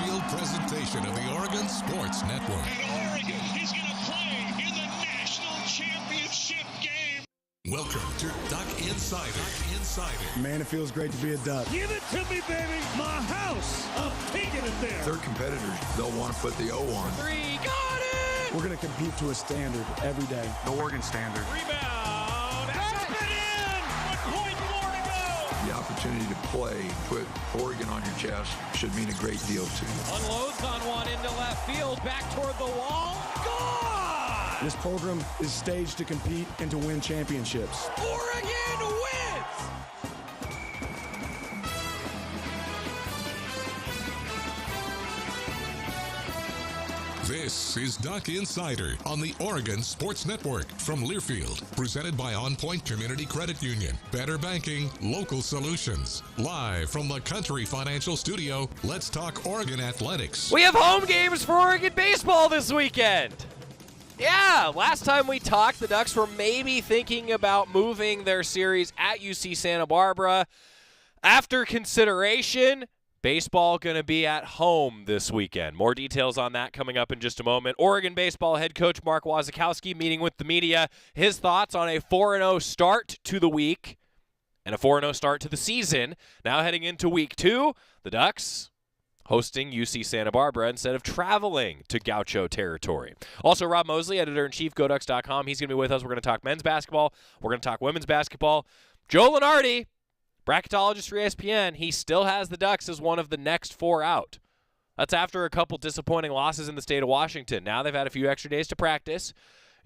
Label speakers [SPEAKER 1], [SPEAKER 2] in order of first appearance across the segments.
[SPEAKER 1] Learfield presentation of the Oregon Sports Network.
[SPEAKER 2] And Oregon is going to play in the national championship game.
[SPEAKER 1] Welcome to Duck Insider.
[SPEAKER 3] Man, it feels great to be a Duck.
[SPEAKER 2] Give it to me, baby. My house. I'm taking it there.
[SPEAKER 4] Their competitors, they'll want to put the O on.
[SPEAKER 5] Three, got it!
[SPEAKER 3] We're going to compete to a standard every day.
[SPEAKER 6] The Oregon standard.
[SPEAKER 2] Rebound. Up and in. 1 point more to go.
[SPEAKER 4] The opportunity to play, put Oregon on your chest, should mean a great deal to you.
[SPEAKER 5] Unloads on one into left field, back toward the wall. Gone!
[SPEAKER 3] This program is staged to compete and to win championships.
[SPEAKER 5] Oregon wins!
[SPEAKER 1] This is Duck Insider on the Oregon Sports Network from Learfield, presented by On Point Community Credit Union. Better banking, local solutions. Live from the Country Financial Studio, let's talk Oregon athletics.
[SPEAKER 5] We have home games for Oregon baseball this weekend. Yeah, last time we talked, the Ducks were maybe thinking about moving their series at UC Santa Barbara. After consideration, baseball going to be at home this weekend. More details on that coming up in just a moment. Oregon baseball head coach Mark Wasikowski meeting with the media. His thoughts on a 4-0 start to the week and a 4-0 start to the season. Now heading into week 2, the Ducks hosting UC Santa Barbara instead of traveling to Gaucho territory. Also, Rob Moseley, editor-in-chief, GoDucks.com. He's going to be with us. We're going to talk men's basketball. We're going to talk women's basketball. Joe Lenardi, bracketologist for ESPN, he still has the Ducks as one of the next 4 out. That's after a couple disappointing losses in the state of Washington. Now they've had a few extra days to practice.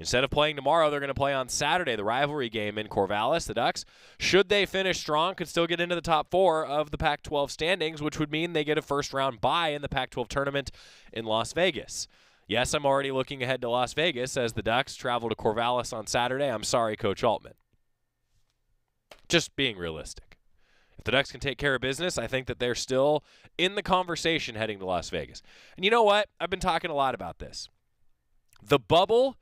[SPEAKER 5] Instead of playing tomorrow, they're going to play on Saturday, the rivalry game in Corvallis. The Ducks, should they finish strong, could still get into the top 4 of the Pac-12 standings, which would mean they get a first-round bye in the Pac-12 tournament in Las Vegas. Yes, I'm already looking ahead to Las Vegas as the Ducks travel to Corvallis on Saturday. I'm sorry, Coach Altman. Just being realistic. If the Ducks can take care of business, I think that they're still in the conversation heading to Las Vegas. And you know what? I've been talking a lot about this. The bubble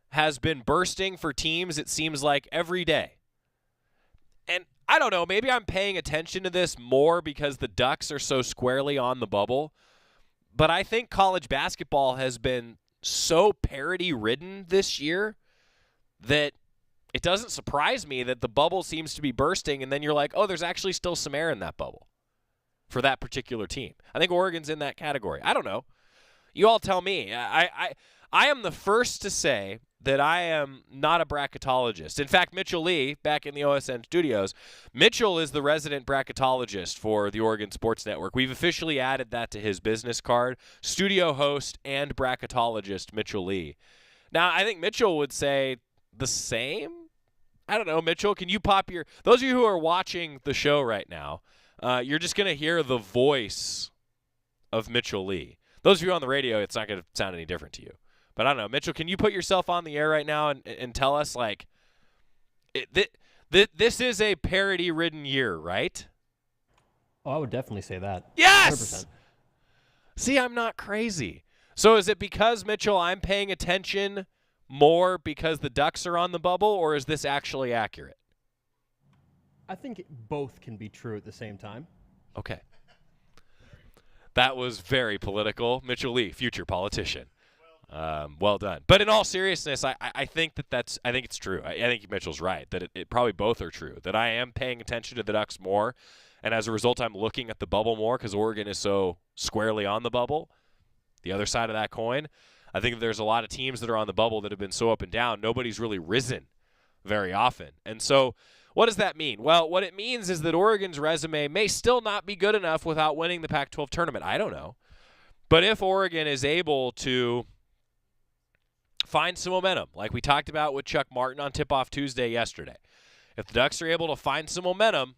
[SPEAKER 5] has been bursting for teams, it seems like, every day. And I don't know, maybe I'm paying attention to this more because the Ducks are so squarely on the bubble. But I think college basketball has been so parity-ridden this year that it doesn't surprise me that the bubble seems to be bursting, and then you're like, oh, there's actually still some air in that bubble for that particular team. I think Oregon's in that category. I don't know. You all tell me. I am the first to say that I am not a bracketologist. In fact, Mitchell Lee, back in the OSN studios, Mitchell is the resident bracketologist for the Oregon Sports Network. We've officially added that to his business card. Studio host and bracketologist Mitchell Lee. Now, I think Mitchell would say the same. I don't know, Mitchell, can you pop your – those of you who are watching the show right now, you're just going to hear the voice of Mitchell Lee. Those of you on the radio, it's not going to sound any different to you. But I don't know. Mitchell, can you put yourself on the air right now and tell us, like, this is a parity-ridden year, right?
[SPEAKER 7] Oh, I would definitely say that.
[SPEAKER 5] Yes!
[SPEAKER 7] 100%.
[SPEAKER 5] See, I'm not crazy. So is it because, Mitchell, I'm paying attention more because the Ducks are on the bubble, or is this actually accurate?
[SPEAKER 7] I think both can be true at the same time.
[SPEAKER 5] Okay. That was very political. Mitchell Lee, future politician. Well done. But in all seriousness, I think I think it's true. I think Mitchell's right, that it probably both are true, that I am paying attention to the Ducks more, and as a result, I'm looking at the bubble more because Oregon is so squarely on the bubble. The other side of that coin, I think there's a lot of teams that are on the bubble that have been so up and down, nobody's really risen very often. And so what does that mean? Well, what it means is that Oregon's resume may still not be good enough without winning the Pac-12 tournament. I don't know. But if Oregon is able to find some momentum, like we talked about with Chuck Martin on Tip-Off Tuesday yesterday, if the Ducks are able to find some momentum,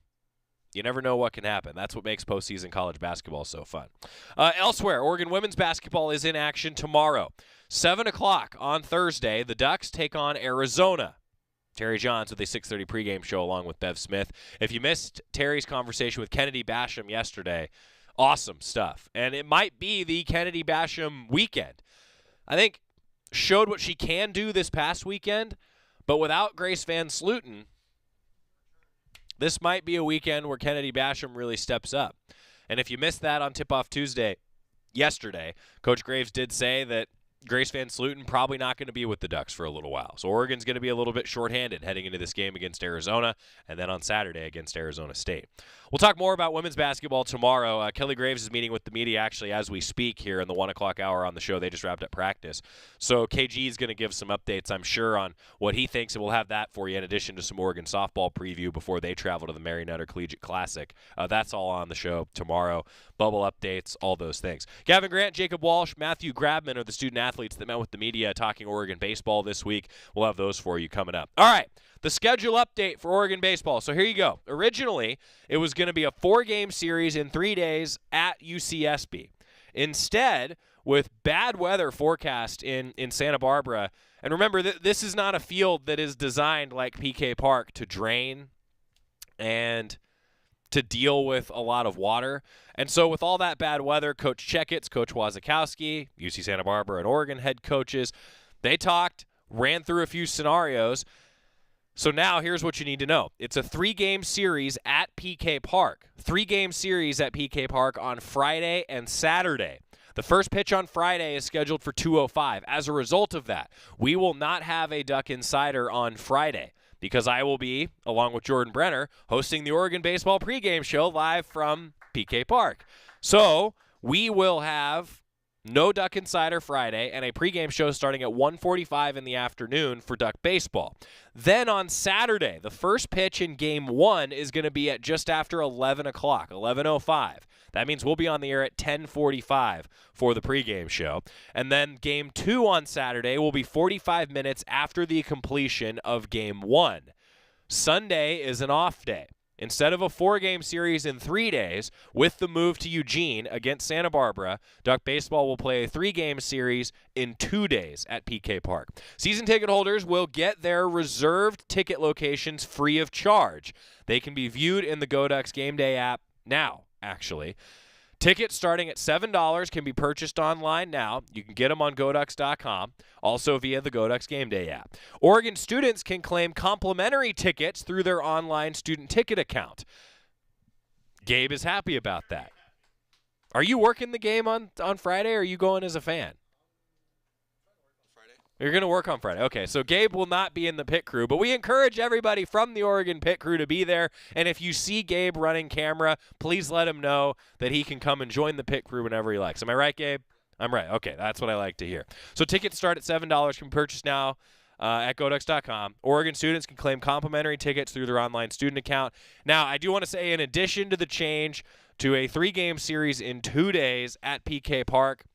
[SPEAKER 5] you never know what can happen. That's what makes postseason college basketball so fun. Elsewhere, Oregon women's basketball is in action tomorrow. 7 o'clock on Thursday, the Ducks take on Arizona. Terry Johns with a 6:30 pregame show along with Bev Smith. If you missed Terry's conversation with Kennedy Basham yesterday, awesome stuff. And it might be the Kennedy Basham weekend. I think showed what she can do this past weekend, but without Grace Van Slooten, this might be a weekend where Kennedy Basham really steps up. And if you missed that on Tip-Off Tuesday, yesterday, Coach Graves did say that Grace Van Sluten probably not going to be with the Ducks for a little while. So Oregon's going to be a little bit shorthanded heading into this game against Arizona and then on Saturday against Arizona State. We'll talk more about women's basketball tomorrow. Kelly Graves is meeting with the media actually as we speak here in the 1 o'clock hour on the show. They just wrapped up practice. So KG is going to give some updates, I'm sure, on what he thinks, and we'll have that for you in addition to some Oregon softball preview before they travel to the Mary Nutter Collegiate Classic. That's all on the show tomorrow. Bubble updates, all those things. Gavin Grant, Jacob Walsh, Matthew Grabman are the student athletes that met with the media talking Oregon baseball this week. We'll have those for you coming up. All right, the schedule update for Oregon baseball. So here you go. Originally, it was going to be a 4-game series in 3 days at UCSB. Instead, with bad weather forecast in Santa Barbara, and remember, this is not a field that is designed like PK Park to drain and to deal with a lot of water. And so with all that bad weather, Coach Checketts, Coach Wasikowski, UC Santa Barbara and Oregon head coaches, they talked, ran through a few scenarios. So now here's what you need to know. It's a 3-game series at PK Park. 3-game series at PK Park on Friday and Saturday. The first pitch on Friday is scheduled for 2:05. As a result of that, we will not have a Duck Insider on Friday because I will be, along with Jordan Brenner, hosting the Oregon Baseball pregame show live from PK Park. So we will have no Duck Insider Friday and a pregame show starting at 1:45 in the afternoon for Duck Baseball. Then on Saturday, the first pitch in Game 1 is going to be at just after 11 o'clock, 11:05. That means we'll be on the air at 10:45 for the pregame show. And then Game 2 on Saturday will be 45 minutes after the completion of Game 1. Sunday is an off day. Instead of a 4-game series in 3 days, with the move to Eugene against Santa Barbara, Duck Baseball will play a 3-game series in 2 days at PK Park. Season ticket holders will get their reserved ticket locations free of charge. They can be viewed in the GoDucks Game Day app now, actually. Tickets starting at $7 can be purchased online now. You can get them on GoDucks.com, also via the GoDucks Game Day app. Oregon students can claim complimentary tickets through their online student ticket account. Gabe is happy about that. Are you working the game on Friday, or are you going as a fan? You're going to work on Friday. Okay, so Gabe will not be in the pit crew, but we encourage everybody from the Oregon pit crew to be there. And if you see Gabe running camera, please let him know that he can come and join the pit crew whenever he likes. Am I right, Gabe? I'm right. Okay, that's what I like to hear. So tickets start at $7, can be purchased now at GoDucks.com. Oregon students can claim complimentary tickets through their online student account. Now, I do want to say, in addition to the change to a 3-game series in 2 days at PK Park,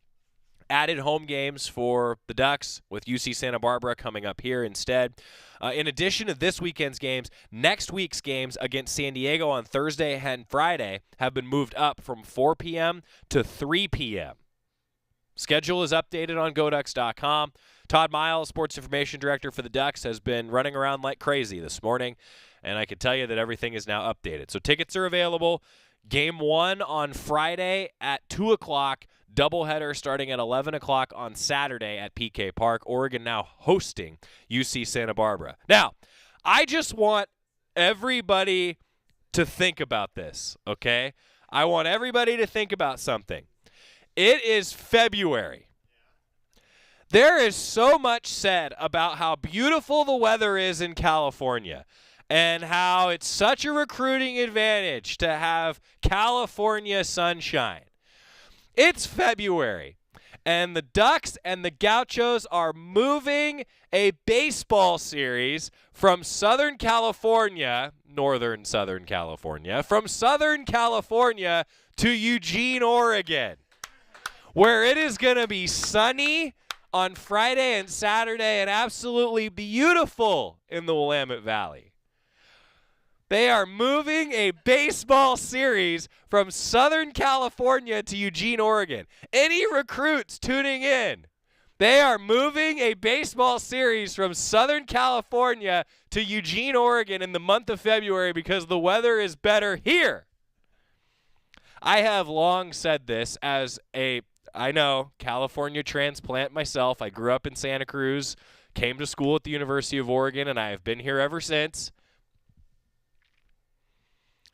[SPEAKER 5] added home games for the Ducks with UC Santa Barbara coming up here instead. In addition to this weekend's games, next week's games against San Diego on Thursday and Friday have been moved up from 4 p.m. to 3 p.m. Schedule is updated on GoDucks.com. Todd Miles, Sports Information Director for the Ducks, has been running around like crazy this morning, and I can tell you that everything is now updated. So tickets are available. Game 1 on Friday at 2 o'clock. Doubleheader starting at 11 o'clock on Saturday at PK Park. Oregon now hosting UC Santa Barbara. Now, I just want everybody to think about this, okay? I want everybody to think about something. It is February. There is so much said about how beautiful the weather is in California and how it's such a recruiting advantage to have California sunshine. It's February, and the Ducks and the Gauchos are moving a baseball series from Southern California, northern Southern California, from Southern California to Eugene, Oregon, where it is going to be sunny on Friday and Saturday and absolutely beautiful in the Willamette Valley. They are moving a baseball series from Southern California to Eugene, Oregon. Any recruits tuning in, they are moving a baseball series from Southern California to Eugene, Oregon in the month of February because the weather is better here. I have long said this as I know, California transplant myself. I grew up in Santa Cruz, came to school at the University of Oregon, and I have been here ever since.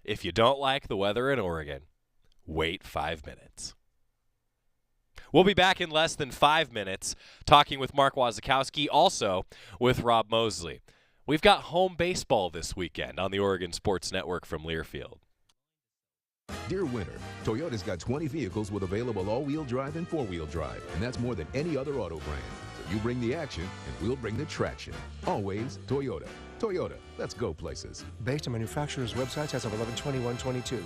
[SPEAKER 5] If you don't like the weather in Oregon, wait 5 minutes. We'll be back in less than 5 minutes talking with Mark Wasikowski, also with Rob Moseley. We've got home baseball this weekend on the Oregon Sports Network from Learfield.
[SPEAKER 6] Dear winter, Toyota's got 20 vehicles with available all-wheel drive and four-wheel drive, and that's more than any other auto brand. So you bring the action, and we'll bring the traction. Always Toyota. Toyota, let's go places.
[SPEAKER 8] Based on manufacturer's websites as of 11/21/22.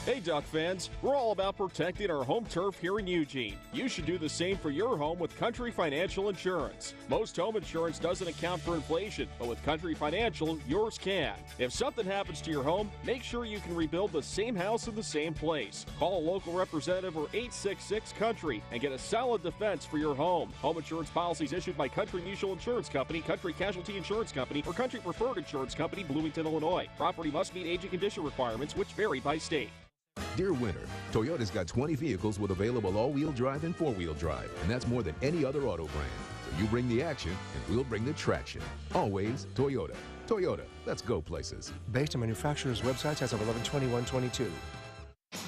[SPEAKER 9] Hey Duck fans, we're all about protecting our home turf here in Eugene. You should do the same for your home with Country Financial Insurance. Most home insurance doesn't account for inflation, but with Country Financial, yours can. If something happens to your home, make sure you can rebuild the same house in the same place. Call a local representative or 866-COUNTRY and get a solid defense for your home. Home insurance policies issued by Country Mutual Insurance Company, Country Casualty Insurance Company, or Country Preferred Insurance Company, Bloomington, Illinois. Property must meet age and condition requirements, which vary by state.
[SPEAKER 6] Dear winter, Toyota's got 20 vehicles with available all-wheel drive and four-wheel drive, and that's more than any other auto brand. So you bring the action, and we'll bring the traction. Always Toyota. Toyota, let's go places.
[SPEAKER 8] Based on manufacturer's websites as of 11/21/22.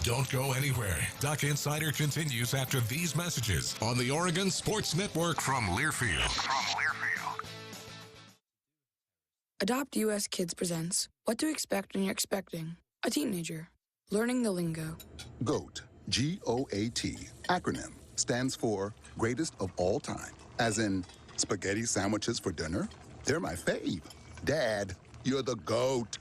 [SPEAKER 1] Don't go anywhere. Duck Insider continues after these messages on the Oregon Sports Network from Learfield.
[SPEAKER 10] Adopt US Kids presents What to Expect When You're Expecting a Teenager. Learning the lingo.
[SPEAKER 11] GOAT, G-O-A-T, acronym, stands for Greatest of All Time. As in, spaghetti sandwiches for dinner? They're my fave. Dad, you're the GOAT.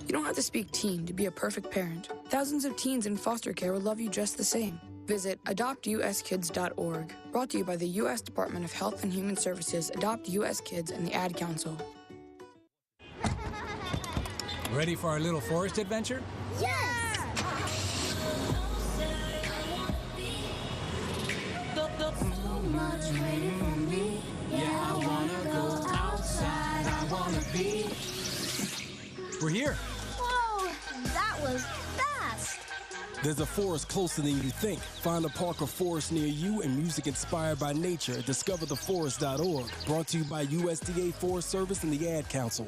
[SPEAKER 10] You don't have to speak teen to be a perfect parent. Thousands of teens in foster care will love you just the same. Visit adoptuskids.org. Brought to you by the U.S. Department of Health and Human Services, Adopt U.S. Kids, and the Ad Council.
[SPEAKER 12] Ready for our little forest adventure?
[SPEAKER 13] Yes! So much waiting for me. Yeah, I wanna go outside. I wanna be.
[SPEAKER 12] We're here.
[SPEAKER 13] Whoa, that was fast.
[SPEAKER 14] There's a forest closer than you think. Find a park or forest near you and music inspired by nature at discovertheforest.org. Brought to you by USDA Forest Service and the Ad Council.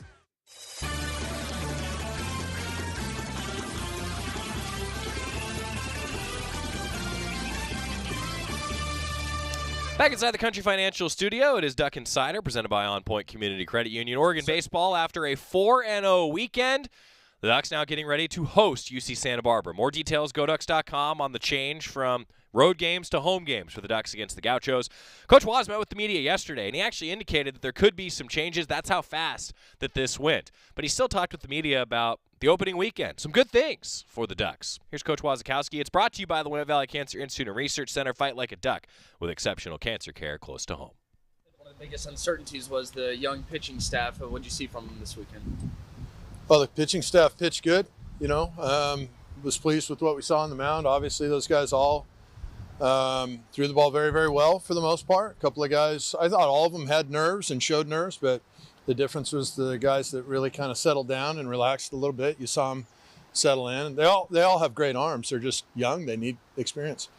[SPEAKER 5] Back inside the Country Financial Studio, it is Duck Insider, presented by On Point Community Credit Union. Oregon baseball, after a 4-0 weekend, the Ducks now getting ready to host UC Santa Barbara. More details, GoDucks.com, on the change from road games to home games for the Ducks against the Gauchos. Coach Waz met with the media yesterday, and he actually indicated that there could be some changes. That's how fast that this went. But he still talked with the media about the opening weekend. Some good things for the Ducks. Here's Coach Wasikowski. It's brought to you by the Willamette Valley Cancer Institute and Research Center. Fight like a duck with exceptional cancer care close to home.
[SPEAKER 15] One of the biggest uncertainties was the young pitching staff. What did you see from them this weekend?
[SPEAKER 16] Well, the pitching staff pitched good. Was pleased with what we saw on the mound. Obviously, those guys all threw the ball very, very well for the most part. A couple of guys, I thought all of them had nerves and showed nerves, but the difference was the guys that really kind of settled down and relaxed a little bit. You saw them settle in. They all have great arms. They're just young. They need experience.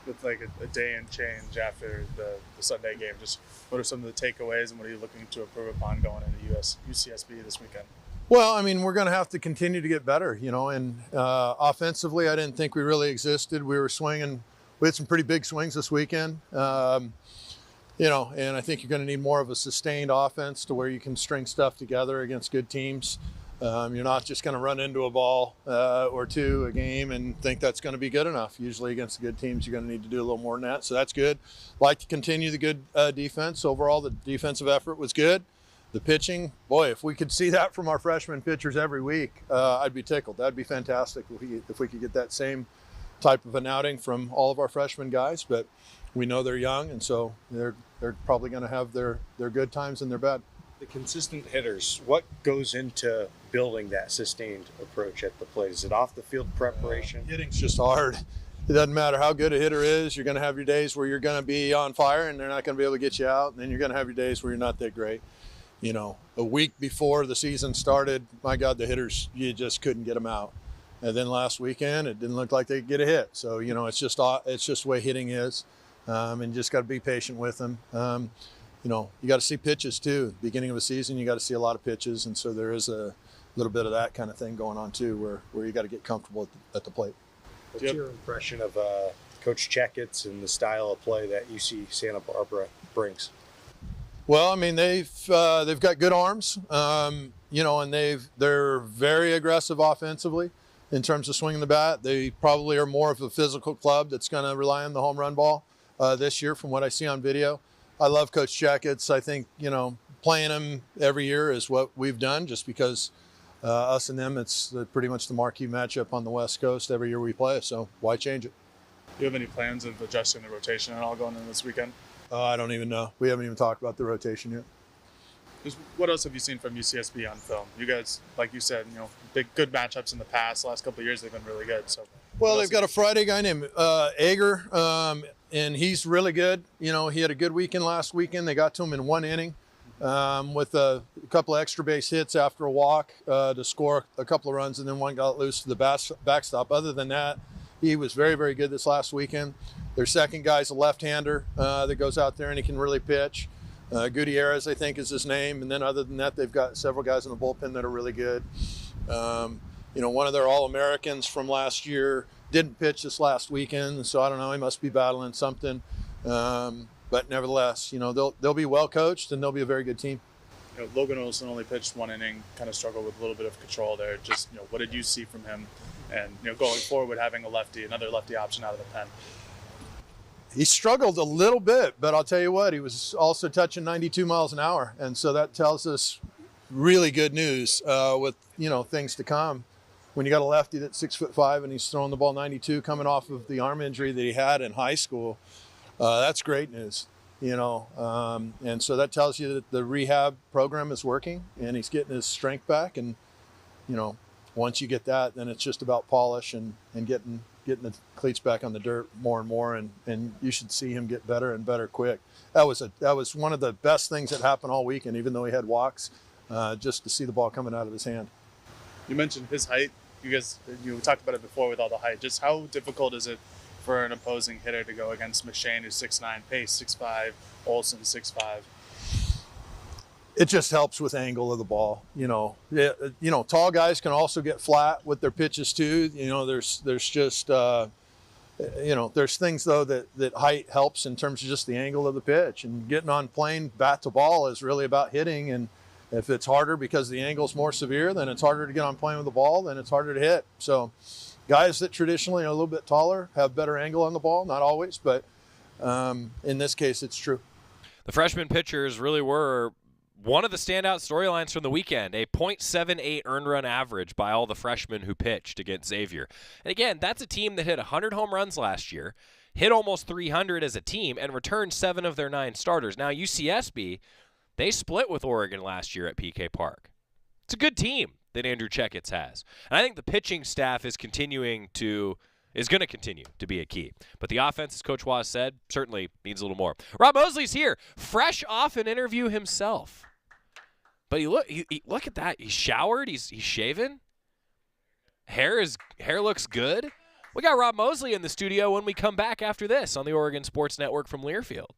[SPEAKER 17] With like a day and change after the Sunday game, just what are some of the takeaways and what are you looking to improve upon going into UCSB this weekend?
[SPEAKER 16] Well, I mean, we're going to have to continue to get better, and offensively, I didn't think we really existed. We were swinging. We had some pretty big swings this weekend. And I think you're going to need more of a sustained offense to where you can string stuff together against good teams. You're not just going to run into a ball or two a game and think that's going to be good enough. Usually against the good teams, you're going to need to do a little more than that. So that's good. Like to continue the good defense. Overall, the defensive effort was good. The pitching, boy, if we could see that from our freshman pitchers every week, I'd be tickled. That'd be fantastic if we could get that same type of an outing from all of our freshman guys. But we know they're young, and so they're probably going to have their good times and their bad.
[SPEAKER 18] The consistent hitters, what goes into building that sustained approach at the plate? Is it off the field preparation?
[SPEAKER 16] Hitting's just hard. It doesn't matter how good a hitter is. You're going to have your days where you're going to be on fire and they're not going to be able to get you out. And then you're going to have your days where you're not that great. A week before the season started, my God, the hitters, you just couldn't get them out. And then last weekend, it didn't look like they could get a hit. So, it's just the way hitting is. And you just got to be patient with them. You got to see pitches too. Beginning of a season, you got to see a lot of pitches. And so there is a little bit of that kind of thing going on too, where you got to get comfortable at the plate.
[SPEAKER 18] What's your impression of Coach Checketts and the style of play that UC Santa Barbara brings?
[SPEAKER 16] Well, I mean, they've got good arms, you know, and they're very aggressive offensively in terms of swinging the bat. They probably are more of a physical club that's going to rely on the home run ball this year from what I see on video. I love Coach Checketts. I think, you know, playing him every year is what we've done just because us and them, it's pretty much the marquee matchup on the West Coast every year we play. So why change it?
[SPEAKER 17] Do you have any plans of adjusting the rotation at all going into this weekend?
[SPEAKER 16] I don't even know. We haven't even talked about the rotation yet.
[SPEAKER 17] What else have you seen from UCSB on film? You guys, like you said, you know, good matchups in the past. The last couple of years, they've been really good. So,
[SPEAKER 16] well, they've got a Friday guy named Ager, and he's really good. You know, he had a good weekend last weekend. They got to him in one inning with a couple of extra base hits after a walk to score a couple of runs, and then one got loose to the backstop. Other than that, he was very, very good this last weekend. Their second guy's a left-hander that goes out there and he can really pitch. Gutierrez, I think, is his name. And then other than that, they've got several guys in the bullpen that are really good. You know, one of their All-Americans from last year didn't pitch this last weekend, so I don't know, he must be battling something. But nevertheless, you know, they'll be well coached and they'll be a very good team.
[SPEAKER 17] You know, Logan Olson only pitched one inning, kind of struggled with a little bit of control there. Just, you know, what did you see from him? And, you know, going forward, having another lefty option out of the pen.
[SPEAKER 16] He struggled a little bit, but I'll tell you what, he was also touching 92 miles an hour. And so that tells us really good news with, you know, things to come. When you got a lefty that's 6'5" and he's throwing the ball 92 coming off of the arm injury that he had in high school, that's great news, you know. And so that tells you that the rehab program is working and he's getting his strength back. And, you know, once you get that, then it's just about polish and getting the cleats back on the dirt more and more, and you should see him get better and better quick. That was one of the best things that happened all weekend, even though he had walks, just to see the ball coming out of his hand.
[SPEAKER 17] You mentioned his height. You talked about it before with all the height. Just how difficult is it for an opposing hitter to go against McShane, who's 6'9", Pace 6'5", Olson 6'5"?
[SPEAKER 16] It just helps with angle of the ball. You know, tall guys can also get flat with their pitches too. You know, there's just, you know, there's things though that height helps in terms of just the angle of the pitch, and getting on plane bat to ball is really about hitting. And if it's harder because the angle's more severe, then it's harder to get on plane with the ball, then it's harder to hit. So guys that traditionally are a little bit taller have better angle on the ball, not always, but in this case, it's true.
[SPEAKER 5] The freshman pitchers really were one of the standout storylines from the weekend, a .78 earned run average by all the freshmen who pitched against Xavier. And again, that's a team that hit 100 home runs last year, hit almost 300 as a team, and returned 7 of their 9 starters. Now, UCSB, they split with Oregon last year at PK Park. It's a good team that Andrew Checketts has. And I think the pitching staff is going to continue to be a key. But the offense, as Coach Waz said, certainly needs a little more. Rob Moseley's here, fresh off an interview himself. But look at that. He's showered. He's shaven. Hair looks good. We got Rob Moseley in the studio when we come back after this on the Oregon Sports Network from Learfield.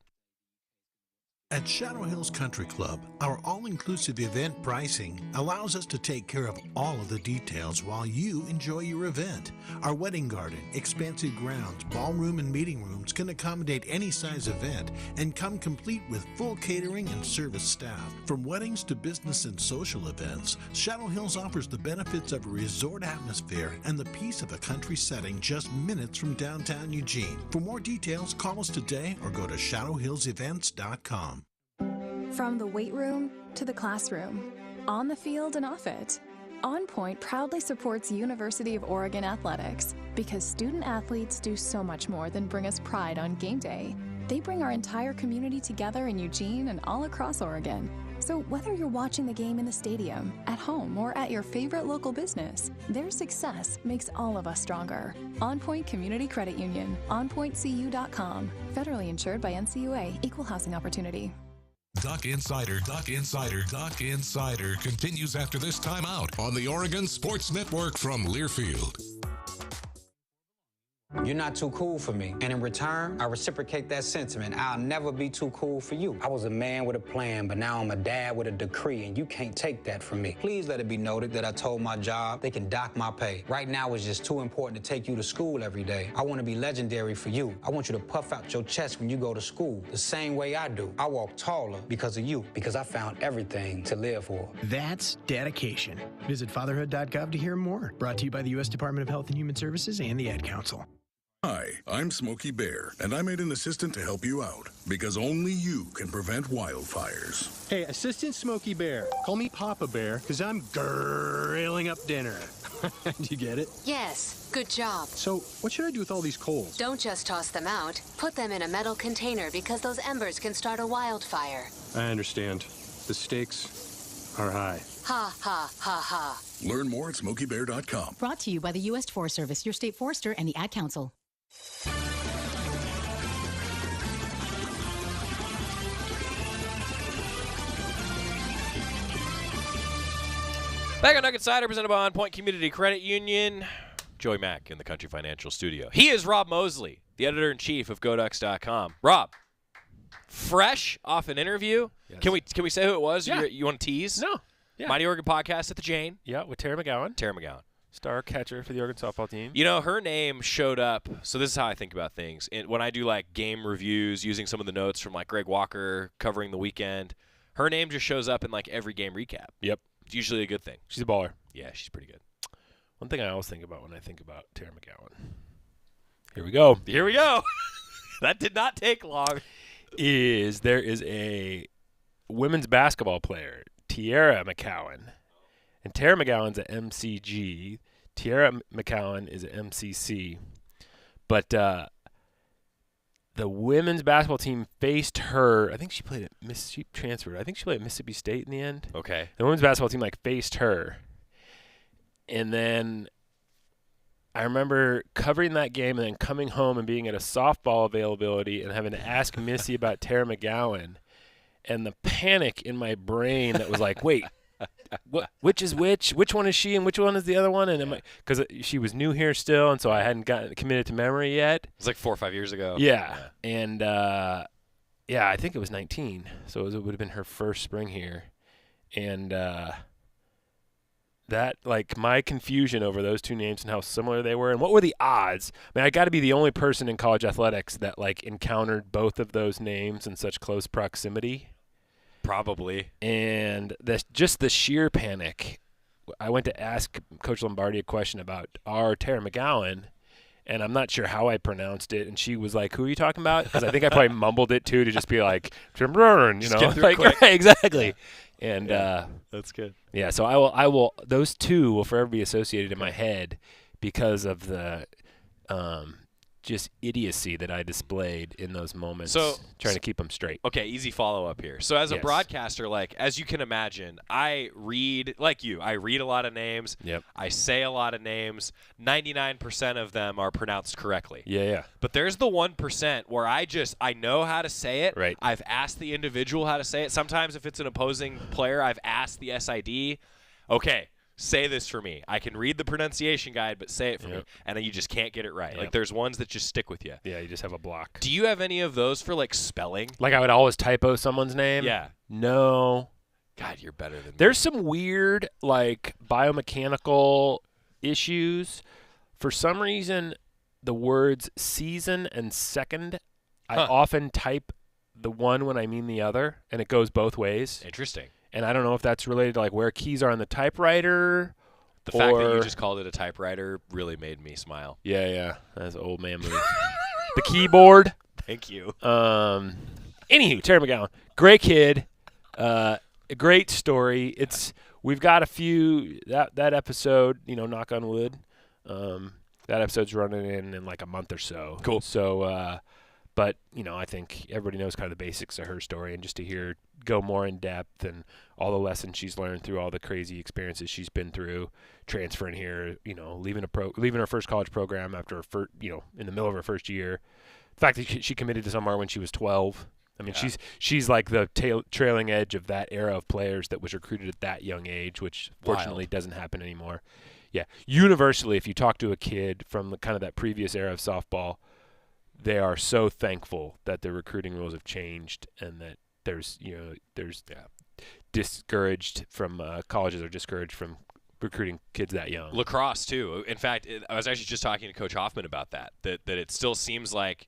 [SPEAKER 19] At Shadow Hills Country Club, our all-inclusive event pricing allows us to take care of all of the details while you enjoy your event. Our wedding garden, expansive grounds, ballroom, and meeting rooms can accommodate any size event and come complete with full catering and service staff. From weddings to business and social events, Shadow Hills offers the benefits of a resort atmosphere and the peace of a country setting just minutes from downtown Eugene. For more details, call us today or go to shadowhillsevents.com.
[SPEAKER 20] From the weight room to the classroom, on the field and off it, On Point proudly supports University of Oregon athletics because student athletes do so much more than bring us pride on game day. They bring our entire community together in Eugene and all across Oregon. So whether you're watching the game in the stadium, at home, or at your favorite local business, their success makes all of us stronger. On Point Community Credit Union, onpointcu.com. Federally insured by NCUA, Equal Housing Opportunity.
[SPEAKER 1] Duck Insider continues after this timeout on the Oregon Sports Network from Learfield.
[SPEAKER 21] You're not too cool for me. And in return, I reciprocate that sentiment. I'll never be too cool for you. I was a man with a plan, but now I'm a dad with a decree, and you can't take that from me. Please let it be noted that I told my job they can dock my pay. Right now, it's just too important to take you to school every day. I want to be legendary for you. I want you to puff out your chest when you go to school, the same way I do. I walk taller because of you, because I found everything to live for.
[SPEAKER 22] That's dedication. Visit fatherhood.gov to hear more. Brought to you by the U.S. Department of Health and Human Services and the Ad Council.
[SPEAKER 23] Hi, I'm Smokey Bear, and I made an assistant to help you out, because only you can prevent wildfires.
[SPEAKER 22] Hey, Assistant Smokey Bear. Call me Papa Bear, because I'm grilling up dinner. Do you get it?
[SPEAKER 24] Yes, good job.
[SPEAKER 22] So, what should I do with all these coals?
[SPEAKER 24] Don't just toss them out. Put them in a metal container because those embers can start a wildfire.
[SPEAKER 22] I understand. The stakes are high.
[SPEAKER 24] Ha, ha, ha, ha.
[SPEAKER 23] Learn more at SmokeyBear.com.
[SPEAKER 25] Brought to you by the U.S. Forest Service, your state forester, and the Ad Council.
[SPEAKER 5] Back on Nugget Cider, presented by On Point Community Credit Union. Joey Mac in the Country Financial Studio. He is Rob Moseley, the editor-in-chief of GoDucks.com. Rob, fresh off an interview. Yes. Can we say who it was?
[SPEAKER 26] Yeah.
[SPEAKER 5] You want to tease?
[SPEAKER 26] No. Yeah.
[SPEAKER 5] Mighty Oregon Podcast at the Jane.
[SPEAKER 26] Yeah, with Tara McGowan.
[SPEAKER 5] Tara McGowan.
[SPEAKER 26] Star catcher for the Oregon softball team.
[SPEAKER 5] You know, her name showed up. So this is how I think about things. When I do, like, game reviews using some of the notes from, like, Greg Walker covering the weekend, her name just shows up in, like, every game recap.
[SPEAKER 26] Yep.
[SPEAKER 5] It's usually a good thing.
[SPEAKER 26] She's a baller.
[SPEAKER 5] Yeah, she's pretty good.
[SPEAKER 26] One thing I always think about when I think about Tara McGowan. Here we go.
[SPEAKER 5] Here we go. That did not take long.
[SPEAKER 26] There is a women's basketball player, Tiara McCowan. And Tara McGowan's at MCG. Tiara McCowan is at MCC. But the women's basketball team faced her. I think she played at she transferred. I think she played at Mississippi State in the end.
[SPEAKER 5] Okay.
[SPEAKER 26] The women's basketball team faced her. And then I remember covering that game and then coming home and being at a softball availability and having to ask Missy about Tara McGowan. And the panic in my brain that was like, wait, which is which? Which one is she and which one is the other one? And because she was new here still, and so I hadn't gotten committed to memory yet.
[SPEAKER 5] It was like 4 or 5 years ago.
[SPEAKER 26] Yeah. And, I think it was 19. So it would have been her first spring here. And that, my confusion over those two names and how similar they were and what were the odds. I mean, I got to be the only person in college athletics that, encountered both of those names in such close proximity.
[SPEAKER 5] Probably.
[SPEAKER 26] And just the sheer panic. I went to ask Coach Lombardi a question about our Tara McGowan, and I'm not sure how I pronounced it. And she was like, "Who are you talking about?" Because I think I probably mumbled it too to just be like, you know,
[SPEAKER 5] quick.
[SPEAKER 26] Exactly. And
[SPEAKER 5] that's good.
[SPEAKER 26] Yeah. So I will. Those two will forever be associated in my head because of the just idiocy that I displayed in those moments, trying to keep them straight.
[SPEAKER 5] Okay, easy follow-up here. So as a broadcaster, as you can imagine, I read, like you, I read a lot of names.
[SPEAKER 26] Yep.
[SPEAKER 5] I say a lot of names. 99% of them are pronounced correctly.
[SPEAKER 26] Yeah.
[SPEAKER 5] But there's the 1% where I know how to say it.
[SPEAKER 26] Right.
[SPEAKER 5] I've asked the individual how to say it. Sometimes if it's an opposing player, I've asked the SID, okay, say this for me. I can read the pronunciation guide, but say it for me. And then you just can't get it right.
[SPEAKER 26] Yep.
[SPEAKER 5] There's ones that just stick with you.
[SPEAKER 26] Yeah, you just have a block.
[SPEAKER 5] Do you have any of those for, spelling?
[SPEAKER 26] I would always typo someone's name?
[SPEAKER 5] Yeah.
[SPEAKER 26] No.
[SPEAKER 5] God, you're better than me.
[SPEAKER 26] There's some weird, biomechanical issues. For some reason, the words season and second, I often type the one when I mean the other, and it goes both ways.
[SPEAKER 5] Interesting.
[SPEAKER 26] And I don't know if that's related to where keys are on the typewriter.
[SPEAKER 5] The fact that you just called it a typewriter really made me smile.
[SPEAKER 26] Yeah. That's an old man move. The keyboard.
[SPEAKER 5] Thank you.
[SPEAKER 26] Anywho, Tara McGowan, great kid, a great story. We've got a few that episode. Knock on wood. That episode's running in a month or so.
[SPEAKER 5] Cool.
[SPEAKER 26] So, but I think everybody knows kind of the basics of her story, and just to go more in depth and all the lessons she's learned through all the crazy experiences she's been through, transferring here, leaving her first college program after in the middle of her first year. The fact that she committed to somewhere when she was 12. I mean, she's like the trailing edge of that era of players that was recruited at that young age, which fortunately doesn't happen anymore. universally, if you talk to a kid from the, kind of that previous era of softball, they are so thankful that the recruiting rules have changed and that there's discouraged from colleges are discouraged from recruiting kids that young.
[SPEAKER 5] Lacrosse too. In fact, I was actually just talking to Coach Hoffman about that it still seems like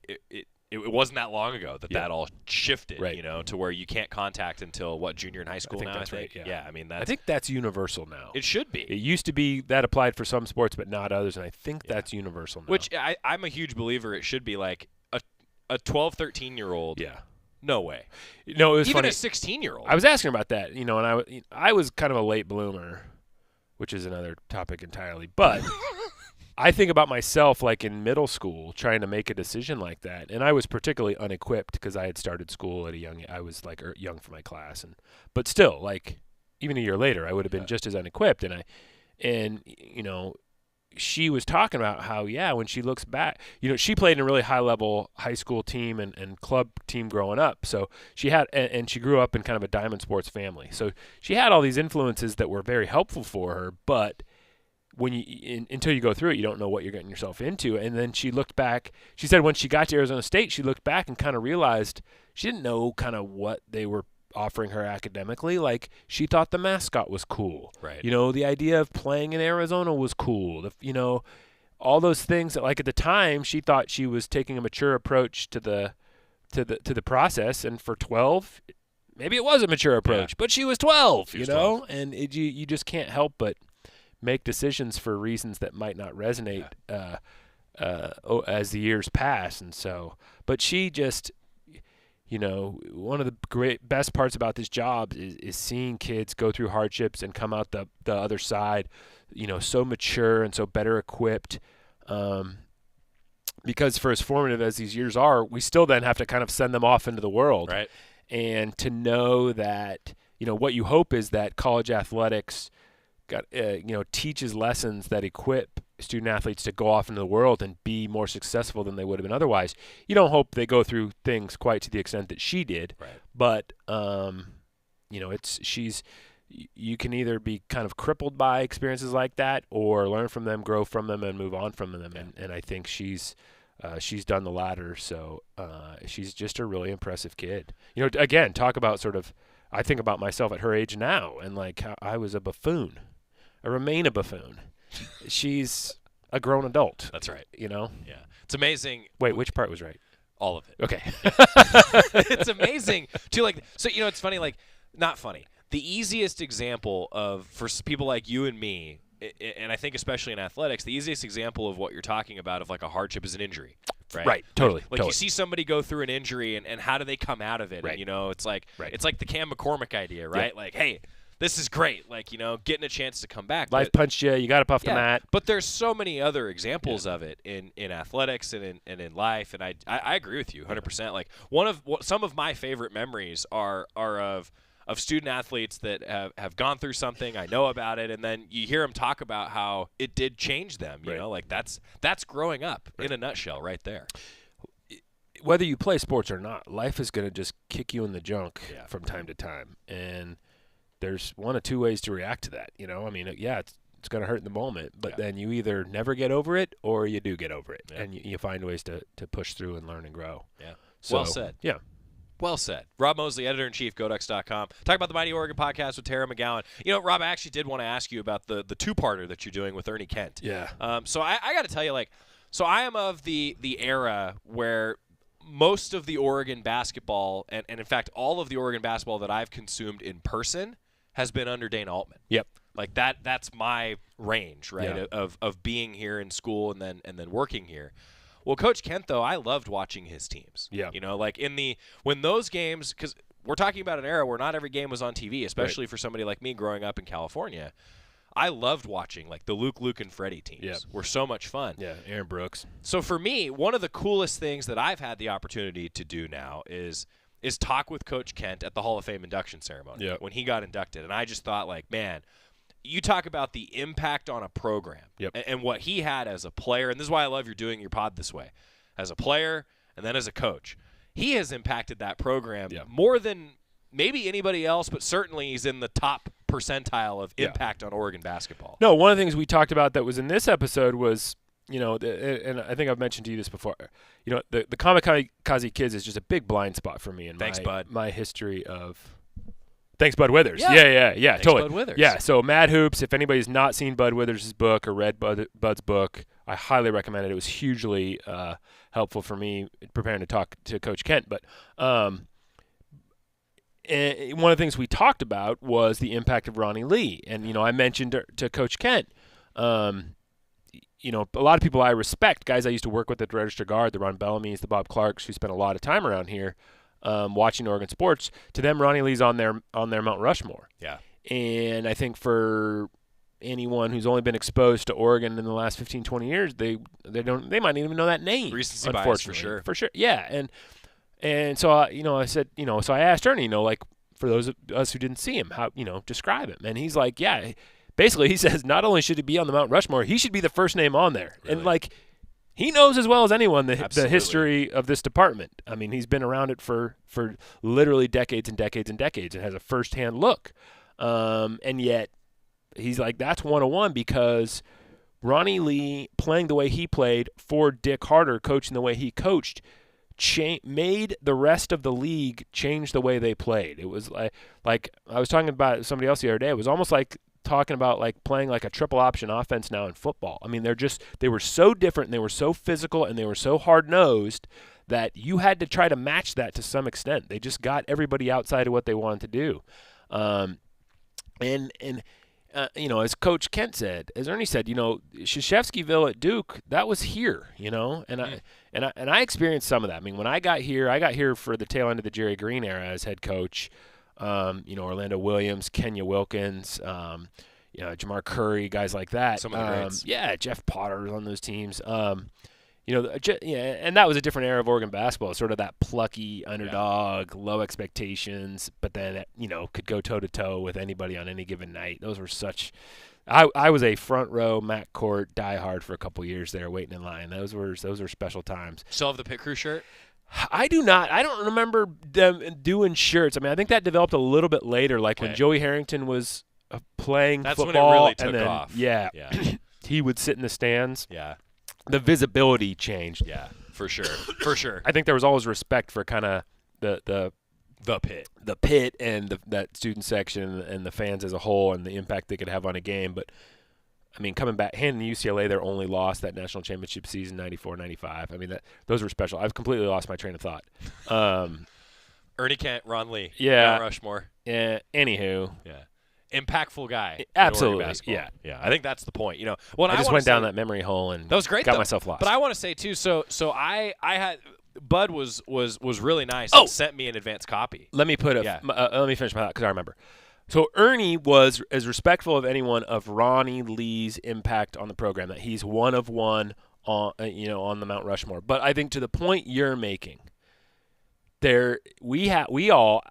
[SPEAKER 5] it wasn't that long ago that all shifted, to where you can't contact until junior and high school now.
[SPEAKER 26] That's right. Yeah.
[SPEAKER 5] I mean,
[SPEAKER 26] I think that's universal now.
[SPEAKER 5] It should be.
[SPEAKER 26] It used to be that applied for some sports, but not others, and I think that's universal now.
[SPEAKER 5] Which I'm a huge believer. It should be like a 12, 13-year-old.
[SPEAKER 26] Yeah.
[SPEAKER 5] No way.
[SPEAKER 26] No, it was
[SPEAKER 5] even
[SPEAKER 26] funny.
[SPEAKER 5] A 16-year-old.
[SPEAKER 26] I was asking about that, and I was kind of a late bloomer, which is another topic entirely, but. I think about myself like in middle school trying to make a decision like that, and I was particularly unequipped because I had started school at I was like young for my class, but still, like even a year later, I would have been just as unequipped. And she was talking about how when she looks back, she played in a really high level high school team and club team growing up, so she had and she grew up in kind of a diamond sports family, so she had all these influences that were very helpful for her, but until you go through it, you don't know what you're getting yourself into. And then she looked back. She said when she got to Arizona State, she looked back and kind of realized she didn't know kind of what they were offering her academically. Like she thought the mascot was cool.
[SPEAKER 5] Right.
[SPEAKER 26] The idea of playing in Arizona was cool. All those things that like at the time she thought she was taking a mature approach to the process. And for 12, maybe it was a mature approach, but she was 12. And you just can't help but make decisions for reasons that might not resonate as the years pass. And so, but she just, one of the best parts about this job is seeing kids go through hardships and come out the other side, so mature and so better equipped. Because for as formative as these years are, we still then have to kind of send them off into the world.
[SPEAKER 5] Right.
[SPEAKER 26] And to know that, what you hope is that college athletics teaches lessons that equip student athletes to go off into the world and be more successful than they would have been otherwise. You don't hope they go through things quite to the extent that she did,
[SPEAKER 5] right.
[SPEAKER 26] But you can either be kind of crippled by experiences like that or learn from them, grow from them, and move on from them. And I think she's done the latter. So she's just a really impressive kid. Again, talk about I think about myself at her age now and like how I was a buffoon. I remain a buffoon. She's a grown adult.
[SPEAKER 5] That's right.
[SPEAKER 26] Yeah.
[SPEAKER 5] It's amazing.
[SPEAKER 26] Wait, which part was right?
[SPEAKER 5] All of it.
[SPEAKER 26] Okay.
[SPEAKER 5] It's amazing too. Like, so it's funny. Like, not funny. The easiest example for people like you and me, and I think especially in athletics, the easiest example of what you're talking about of like a hardship is an injury. Right.
[SPEAKER 26] Right. Totally.
[SPEAKER 5] Like you see somebody go through an injury and how do they come out of it?
[SPEAKER 26] Right.
[SPEAKER 5] And, it's like the Cam McCormick idea, right?
[SPEAKER 26] Yeah.
[SPEAKER 5] Like, hey, this is great. Like, getting a chance to come back.
[SPEAKER 26] Life punched you. You got to puff the mat.
[SPEAKER 5] But there's so many other examples of it in athletics and in life. And I agree with you 100%. Like some of my favorite memories are of student athletes that have gone through something. I know about it. And then you hear them talk about how it did change them. You know, like that's growing up in a nutshell right there.
[SPEAKER 26] Whether you play sports or not, life is going to just kick you in the junk from time to time. And there's one of two ways to react to that. I mean, it's going to hurt in the moment, but then you either never get over it or you do get over it. Yeah. And you find ways to push through and learn and grow.
[SPEAKER 5] Yeah.
[SPEAKER 26] So,
[SPEAKER 5] well said.
[SPEAKER 26] Yeah.
[SPEAKER 5] Well said. Rob Moseley, editor-in-chief, GoDucks.com. Talk about the Mighty Oregon podcast with Tara McGowan. Rob, I actually did want to ask you about the two-parter that you're doing with Ernie Kent.
[SPEAKER 26] Yeah.
[SPEAKER 5] So I got to tell you, so I am of the era where most of the Oregon basketball, and in fact all of the Oregon basketball that I've consumed in person has been under Dana Altman.
[SPEAKER 26] Yep.
[SPEAKER 5] Like that's my range, right,
[SPEAKER 26] Yeah.
[SPEAKER 5] of being here in school and then working here. Well, Coach Kent, though, I loved watching his teams.
[SPEAKER 26] Yeah.
[SPEAKER 5] Like when those games, because we're talking about an era where not every game was on TV, especially for somebody like me growing up in California. I loved watching like the Luke, and Freddie teams.
[SPEAKER 26] Yeah.
[SPEAKER 5] Were so much fun.
[SPEAKER 26] Yeah, Aaron Brooks.
[SPEAKER 5] So for me, one of the coolest things that I've had the opportunity to do now is talk with Coach Kent at the Hall of Fame induction ceremony when he got inducted. And I just thought, like, man, you talk about the impact on a program and what he had as a player. And this is why I love you're doing your pod this way. As a player and then as a coach. He has impacted that program more than maybe anybody else, but certainly he's in the top percentile of impact on Oregon basketball.
[SPEAKER 26] No, one of the things we talked about that was in this episode was, and I think I've mentioned to you this before, the Kamikaze Kids is just a big blind spot for me in my history of. Thanks, Bud Withers. Yeah,
[SPEAKER 5] Thanks,
[SPEAKER 26] totally.
[SPEAKER 5] Bud Withers.
[SPEAKER 26] Yeah, so Mad Hoops, if anybody's not seen Bud Withers' book or read Bud's book, I highly recommend it. It was hugely helpful for me preparing to talk to Coach Kent. But and one of the things we talked about was the impact of Ronnie Lee. And, I mentioned to Coach Kent, a lot of people I respect, guys I used to work with at the Register Guard, the Ron Bellamy's, the Bob Clarks, who spent a lot of time around here watching Oregon sports. To them, Ronnie Lee's on their Mount Rushmore.
[SPEAKER 5] Yeah.
[SPEAKER 26] And I think for anyone who's only been exposed to Oregon in the last 15, 20 years, they might not even know that name.
[SPEAKER 5] Recency bias for sure.
[SPEAKER 26] For sure. Yeah. And so, I said, so I asked Ernie, for those of us who didn't see him, how, describe him. And he's like, yeah, basically he says not only should he be on the Mount Rushmore, he should be the first name on there. Really? And he knows as well as anyone the history of this department. I mean, he's been around it for literally decades and decades and decades and has a firsthand look. And yet he's like, that's 101 because Ronnie Lee playing the way he played for Dick Harder, coaching the way he coached, made the rest of the league change the way they played. It was like I was talking about somebody else the other day. It was almost like talking about playing like a triple option offense now in football. I mean, they were so different and they were so physical and they were so hard-nosed that you had to try to match that to some extent. They just got everybody outside of what they wanted to do. As Coach Kent said, as Ernie said, Krzyzewskiville at Duke, that was here, and I experienced some of that. I mean, when I got here for the tail end of the Jerry Green era as head coach. Orlando Williams, Kenya Wilkins, Jamar Curry, guys like that.
[SPEAKER 5] Some of the greats.
[SPEAKER 26] Jeff Potter was on those teams. And that was a different era of Oregon basketball, sort of that plucky underdog, low expectations, but then, could go toe-to-toe with anybody on any given night. Those were such – I was a front row Mac Court diehard for a couple years there waiting in line. Those were special times.
[SPEAKER 5] Still have the Pit Crew shirt?
[SPEAKER 26] I do not. I don't remember them doing shirts. I mean, I think that developed a little bit later, when Joey Harrington was playing
[SPEAKER 5] That's
[SPEAKER 26] football.
[SPEAKER 5] When it really took
[SPEAKER 26] and then,
[SPEAKER 5] off.
[SPEAKER 26] Yeah. He would sit in the stands.
[SPEAKER 5] Yeah.
[SPEAKER 26] The visibility changed.
[SPEAKER 5] Yeah, for sure. For sure.
[SPEAKER 26] I think there was always respect for kind of the pit and that student section and the fans as a whole and the impact they could have on a game. But, I mean, coming back, handing UCLA their only loss that national championship season, 94-95. I mean, those were special. I've completely lost my train of thought.
[SPEAKER 5] Ernie Kent, Ron Lee.
[SPEAKER 26] Yeah.
[SPEAKER 5] Mount Rushmore.
[SPEAKER 26] Yeah. Anywho.
[SPEAKER 5] Yeah. Impactful guy.
[SPEAKER 26] Absolutely. Yeah.
[SPEAKER 5] Yeah. I think that's the point.
[SPEAKER 26] I just went down that memory hole and
[SPEAKER 5] that was great.
[SPEAKER 26] Got myself lost.
[SPEAKER 5] But I want to say too. So I had Bud was really nice. And sent me an advance copy.
[SPEAKER 26] Let me let me finish my thought because I remember. So Ernie was as respectful of anyone of Ronnie Lee's impact on the program, that he's one of one on the Mount Rushmore. But I think to the point you're making, we all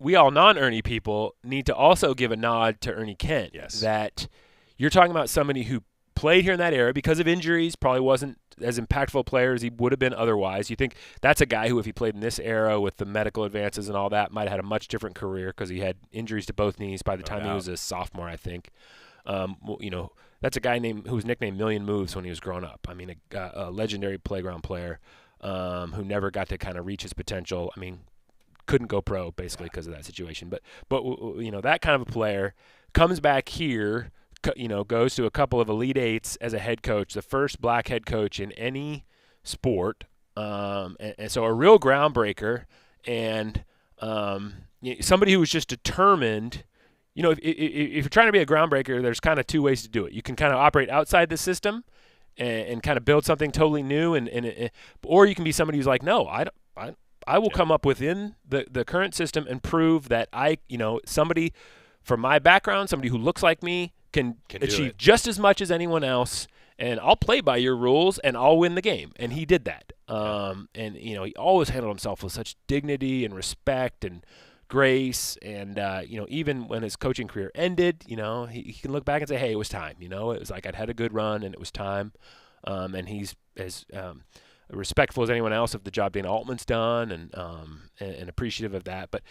[SPEAKER 26] non-Ernie people need to also give a nod to Ernie Kent.
[SPEAKER 5] Yes.
[SPEAKER 26] That you're talking about somebody who played here in that era because of injuries, probably wasn't as impactful a player as he would have been otherwise. You think that's a guy who, if he played in this era with the medical advances and all that, might have had a much different career because he had injuries to both knees by the time he was a sophomore, I think. That's a guy who was nicknamed Million Moves when he was growing up. I mean, a legendary playground player who never got to kind of reach his potential. I mean, couldn't go pro basically because of that situation. But that kind of a player comes back here, goes to a couple of Elite Eights as a head coach, the first black head coach in any sport, and so a real groundbreaker, and somebody who was just determined. If you're trying to be a groundbreaker, there's kind of two ways to do it. You can kind of operate outside the system and kind of build something totally new, or you can be somebody who's like, no, I will come up within the current system and prove that somebody from my background, somebody who looks like me, can achieve just as much as anyone else, and I'll play by your rules and I'll win the game. And he did that. And he always handled himself with such dignity and respect and grace. And even when his coaching career ended, he can look back and say, hey, it was time. It was like I'd had a good run and it was time. And he's as respectful as anyone else of the job Dana Altman's done and appreciative of that. But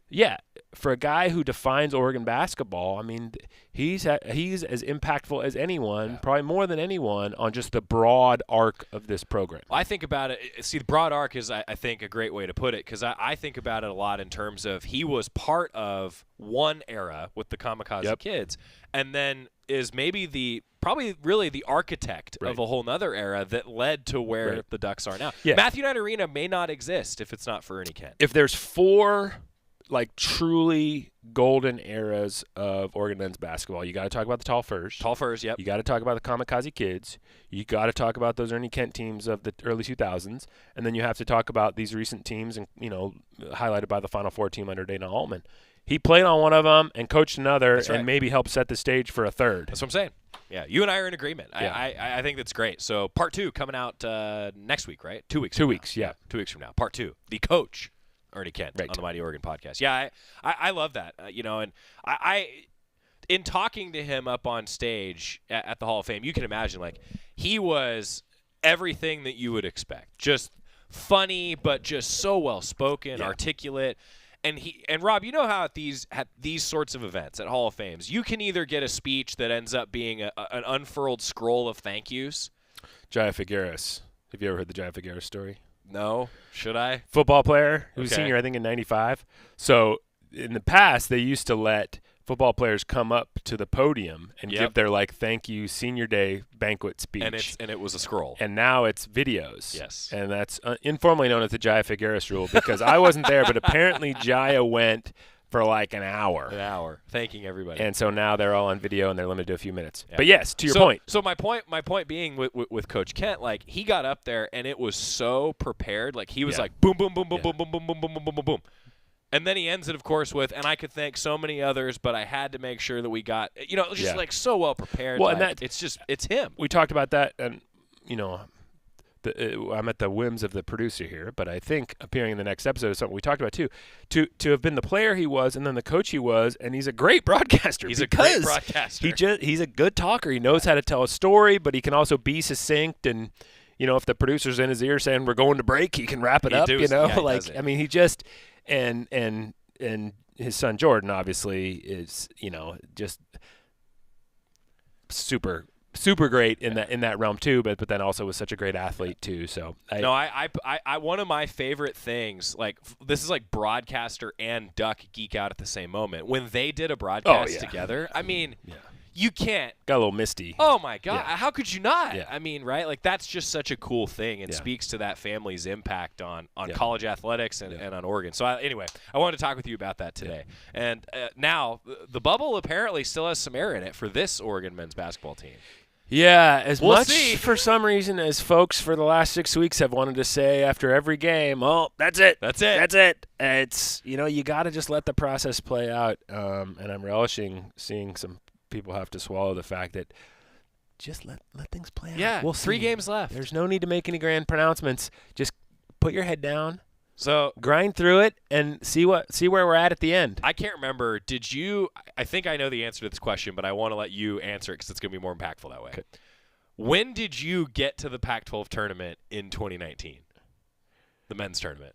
[SPEAKER 26] yeah, for a guy who defines Oregon basketball, I mean, he's as impactful as anyone, probably more than anyone, on just the broad arc of this program.
[SPEAKER 5] I think about it. See, the broad arc is, I think, a great way to put it, because I think about it a lot in terms of he was part of one era with the Kamikaze Kids, and then is maybe probably really the architect of a whole nother era that led to where the Ducks are now.
[SPEAKER 26] Yeah.
[SPEAKER 5] Matthew Knight Arena may not exist if it's not for Ernie Kent.
[SPEAKER 26] If there's 4 truly golden eras of Oregon men's basketball, you got to talk about the Tall Furs.
[SPEAKER 5] Tall Furs, yep.
[SPEAKER 26] You got to talk about the Kamikaze Kids. You got to talk about those Ernie Kent teams of the early 2000s, and then you have to talk about these recent teams, and highlighted by the Final Four team under Dana Altman. He played on one of them and coached another, and maybe helped set the stage for a third.
[SPEAKER 5] That's what I'm saying. Yeah, you and I are in agreement.
[SPEAKER 26] Yeah.
[SPEAKER 5] I think that's great. So part 2 coming out next week, right? 2 weeks.
[SPEAKER 26] 2 weeks, yeah.
[SPEAKER 5] 2 weeks from now. Part 2. The coach, Ernie Kent, on the Mighty Oregon podcast. Yeah, I love that. And I in talking to him up on stage at the Hall of Fame, you can imagine, like, he was everything that you would expect. Just funny, but just so well spoken, articulate. And Rob, you know how at these sorts of events at Hall of Fames, you can either get a speech that ends up being an unfurled scroll of thank yous.
[SPEAKER 26] Jaya Figueres. Have you ever heard the Jaya Figueres story?
[SPEAKER 5] No. Should I?
[SPEAKER 26] Football player. He was senior, I think, in 95. So in the past, they used to let football players come up to the podium and give their thank you senior day banquet speech.
[SPEAKER 5] And it was a scroll.
[SPEAKER 26] And now it's videos.
[SPEAKER 5] Yes.
[SPEAKER 26] And that's informally known as the Jaya Figueres rule, because I wasn't there, but apparently Jaya went for like an hour.
[SPEAKER 5] An hour, thanking everybody.
[SPEAKER 26] And so now they're all on video and they're limited to a few minutes. Yeah. But yes, to your point.
[SPEAKER 5] So my point being with Coach Kent, like, he got up there and it was so prepared. Like, he was like boom, boom, boom, boom, boom, boom, boom, boom, boom, boom, boom, boom, boom. And then he ends it, of course, with, and I could thank so many others, but I had to make sure that we got, it was just like so well prepared.
[SPEAKER 26] Well,
[SPEAKER 5] like,
[SPEAKER 26] and
[SPEAKER 5] it's him.
[SPEAKER 26] We talked about that, and, I'm at the whims of the producer here, but I think appearing in the next episode is something we talked about too. To have been the player he was, and then the coach he was, and he's a great broadcaster.
[SPEAKER 5] He's a great broadcaster.
[SPEAKER 26] He's a good talker. He knows how to tell a story, but he can also be succinct. And if the producer's in his ear saying we're going to break, he can wrap it up. I mean, he just and his son Jordan obviously is just super great in that realm too, but then also was such a great athlete too. So
[SPEAKER 5] I one of my favorite things, like, this is like broadcaster and Duck geek out at the same moment when they did a broadcast together. I mean, you can't.
[SPEAKER 26] Got a little misty.
[SPEAKER 5] Oh my God!
[SPEAKER 26] Yeah.
[SPEAKER 5] How could you not?
[SPEAKER 26] Yeah.
[SPEAKER 5] I mean, right? Like, that's just such a cool thing, and speaks to that family's impact on college athletics and on Oregon. So anyway, I wanted to talk with you about that today. And now the bubble apparently still has some air in it for this Oregon men's basketball team.
[SPEAKER 26] Yeah, as
[SPEAKER 5] we'll
[SPEAKER 26] much
[SPEAKER 5] see.
[SPEAKER 26] For some reason as folks for the last 6 weeks have wanted to say after every game, oh, that's it.
[SPEAKER 5] That's it.
[SPEAKER 26] That's it. It's, you got to just let the process play out. And I'm relishing seeing some people have to swallow the fact that just let things play out.
[SPEAKER 5] Yeah,
[SPEAKER 26] we'll
[SPEAKER 5] 3
[SPEAKER 26] see.
[SPEAKER 5] games left.
[SPEAKER 26] There's no need to make any grand pronouncements. Just put your head down.
[SPEAKER 5] So
[SPEAKER 26] grind through it and see where we're at the end.
[SPEAKER 5] I can't remember. Did you? I think I know the answer to this question, but I want to let you answer it because it's going to be more impactful that way.
[SPEAKER 26] Okay.
[SPEAKER 5] When did you get to the Pac-12 tournament in 2019? The men's tournament.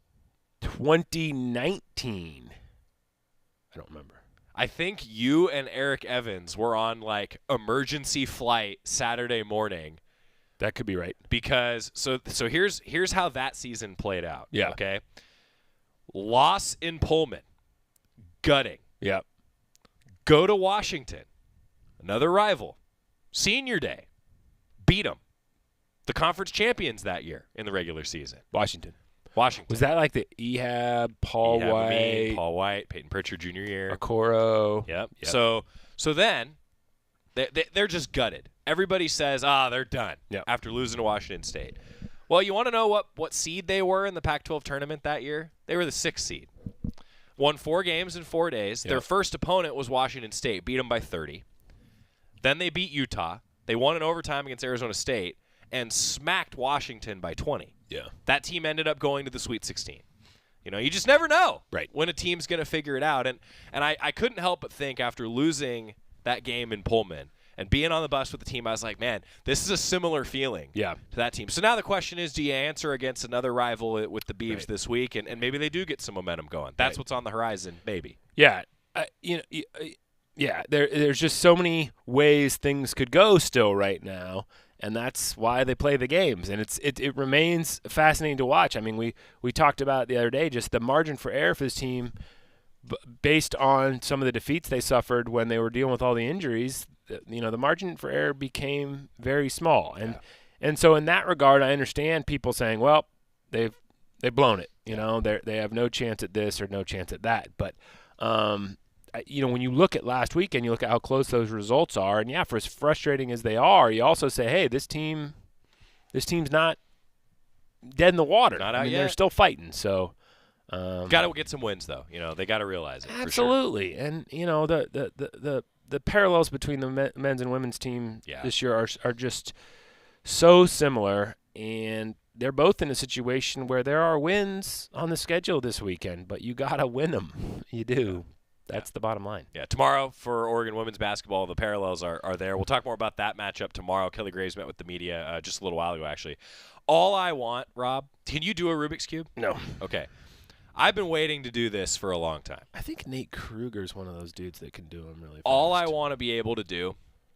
[SPEAKER 26] 2019. I don't remember.
[SPEAKER 5] I think you and Eric Evans were on like emergency flight Saturday morning.
[SPEAKER 26] That could be right.
[SPEAKER 5] Because so here's how that season played out.
[SPEAKER 26] Yeah.
[SPEAKER 5] Okay. Loss in Pullman. Gutting.
[SPEAKER 26] Yeah.
[SPEAKER 5] Go to Washington. Another rival. Senior day. Beat them. The conference champions that year in the regular season.
[SPEAKER 26] Washington.
[SPEAKER 5] Was
[SPEAKER 26] that like the Ehab, Paul
[SPEAKER 5] White, Peyton Pritchard junior year.
[SPEAKER 26] Okoro.
[SPEAKER 5] Yep. So then they're just gutted. Everybody says, they're done after losing to Washington State. Well, you want to know what seed they were in the Pac-12 tournament that year? They were the 6th seed. Won 4 games in 4 days. Yep. Their first opponent was Washington State. Beat them by 30. Then they beat Utah. They won in overtime against Arizona State and smacked Washington by 20.
[SPEAKER 26] Yeah.
[SPEAKER 5] That team ended up going to the Sweet 16. You just never know when a team's going to figure it out. And I couldn't help but think after losing that game in Pullman And being on the bus with the team, I was like, man, this is a similar feeling to that team. So now the question is, do you answer against another rival with the Beavs this week? And maybe they do get some momentum going. That's what's on the horizon, maybe.
[SPEAKER 26] Yeah. There's just so many ways things could go still right now, and that's why they play the games. And it remains fascinating to watch. I mean, we talked about it the other day, just the margin for error for this team based on some of the defeats they suffered when they were dealing with all the injuries. The margin for error became very small. And so in that regard, I understand people saying, well, they've blown it. They have no chance at this or no chance at that. But when you look at last weekend, you look at how close those results are, and for as frustrating as they are, you also say, hey, this team's not dead in the water.
[SPEAKER 5] Not out yet.
[SPEAKER 26] They're still fighting. So
[SPEAKER 5] got to get some wins, though. They got to realize it.
[SPEAKER 26] Absolutely.
[SPEAKER 5] For
[SPEAKER 26] sure. And the parallels between the men's and women's team this year are just so similar, and they're both in a situation where there are wins on the schedule this weekend, but you got to win them. You do. That's the bottom line.
[SPEAKER 5] Yeah, tomorrow for Oregon women's basketball, the parallels are there. We'll talk more about that matchup tomorrow. Kelly Graves met with the media just a little while ago, actually. All I want, Rob, can you do a Rubik's Cube?
[SPEAKER 26] No.
[SPEAKER 5] Okay. I've been waiting to do this for a long time.
[SPEAKER 26] I think Nate Kruger's one of those dudes that can do them really fast.
[SPEAKER 5] All I want to be able to do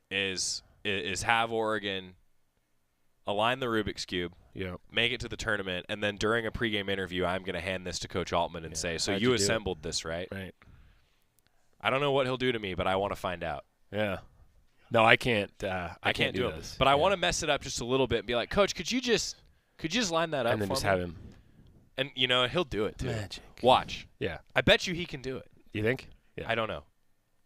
[SPEAKER 5] is have Oregon align the Rubik's Cube, make it to the tournament, and then during a pregame interview, I'm going to hand this to Coach Altman and say, so you assembled this, right?
[SPEAKER 26] Right.
[SPEAKER 5] I don't know what he'll do to me, but I want to find out.
[SPEAKER 26] Yeah. No, I can't.
[SPEAKER 5] I can't do
[SPEAKER 26] this.
[SPEAKER 5] But I want to mess it up just a little bit and be like, Coach, could you just line that up
[SPEAKER 26] and then
[SPEAKER 5] for
[SPEAKER 26] just
[SPEAKER 5] me?
[SPEAKER 26] have him.
[SPEAKER 5] And he'll do it too.
[SPEAKER 26] Magic.
[SPEAKER 5] Watch.
[SPEAKER 26] Yeah.
[SPEAKER 5] I bet you he can do it.
[SPEAKER 26] You think?
[SPEAKER 5] Yeah. I don't know.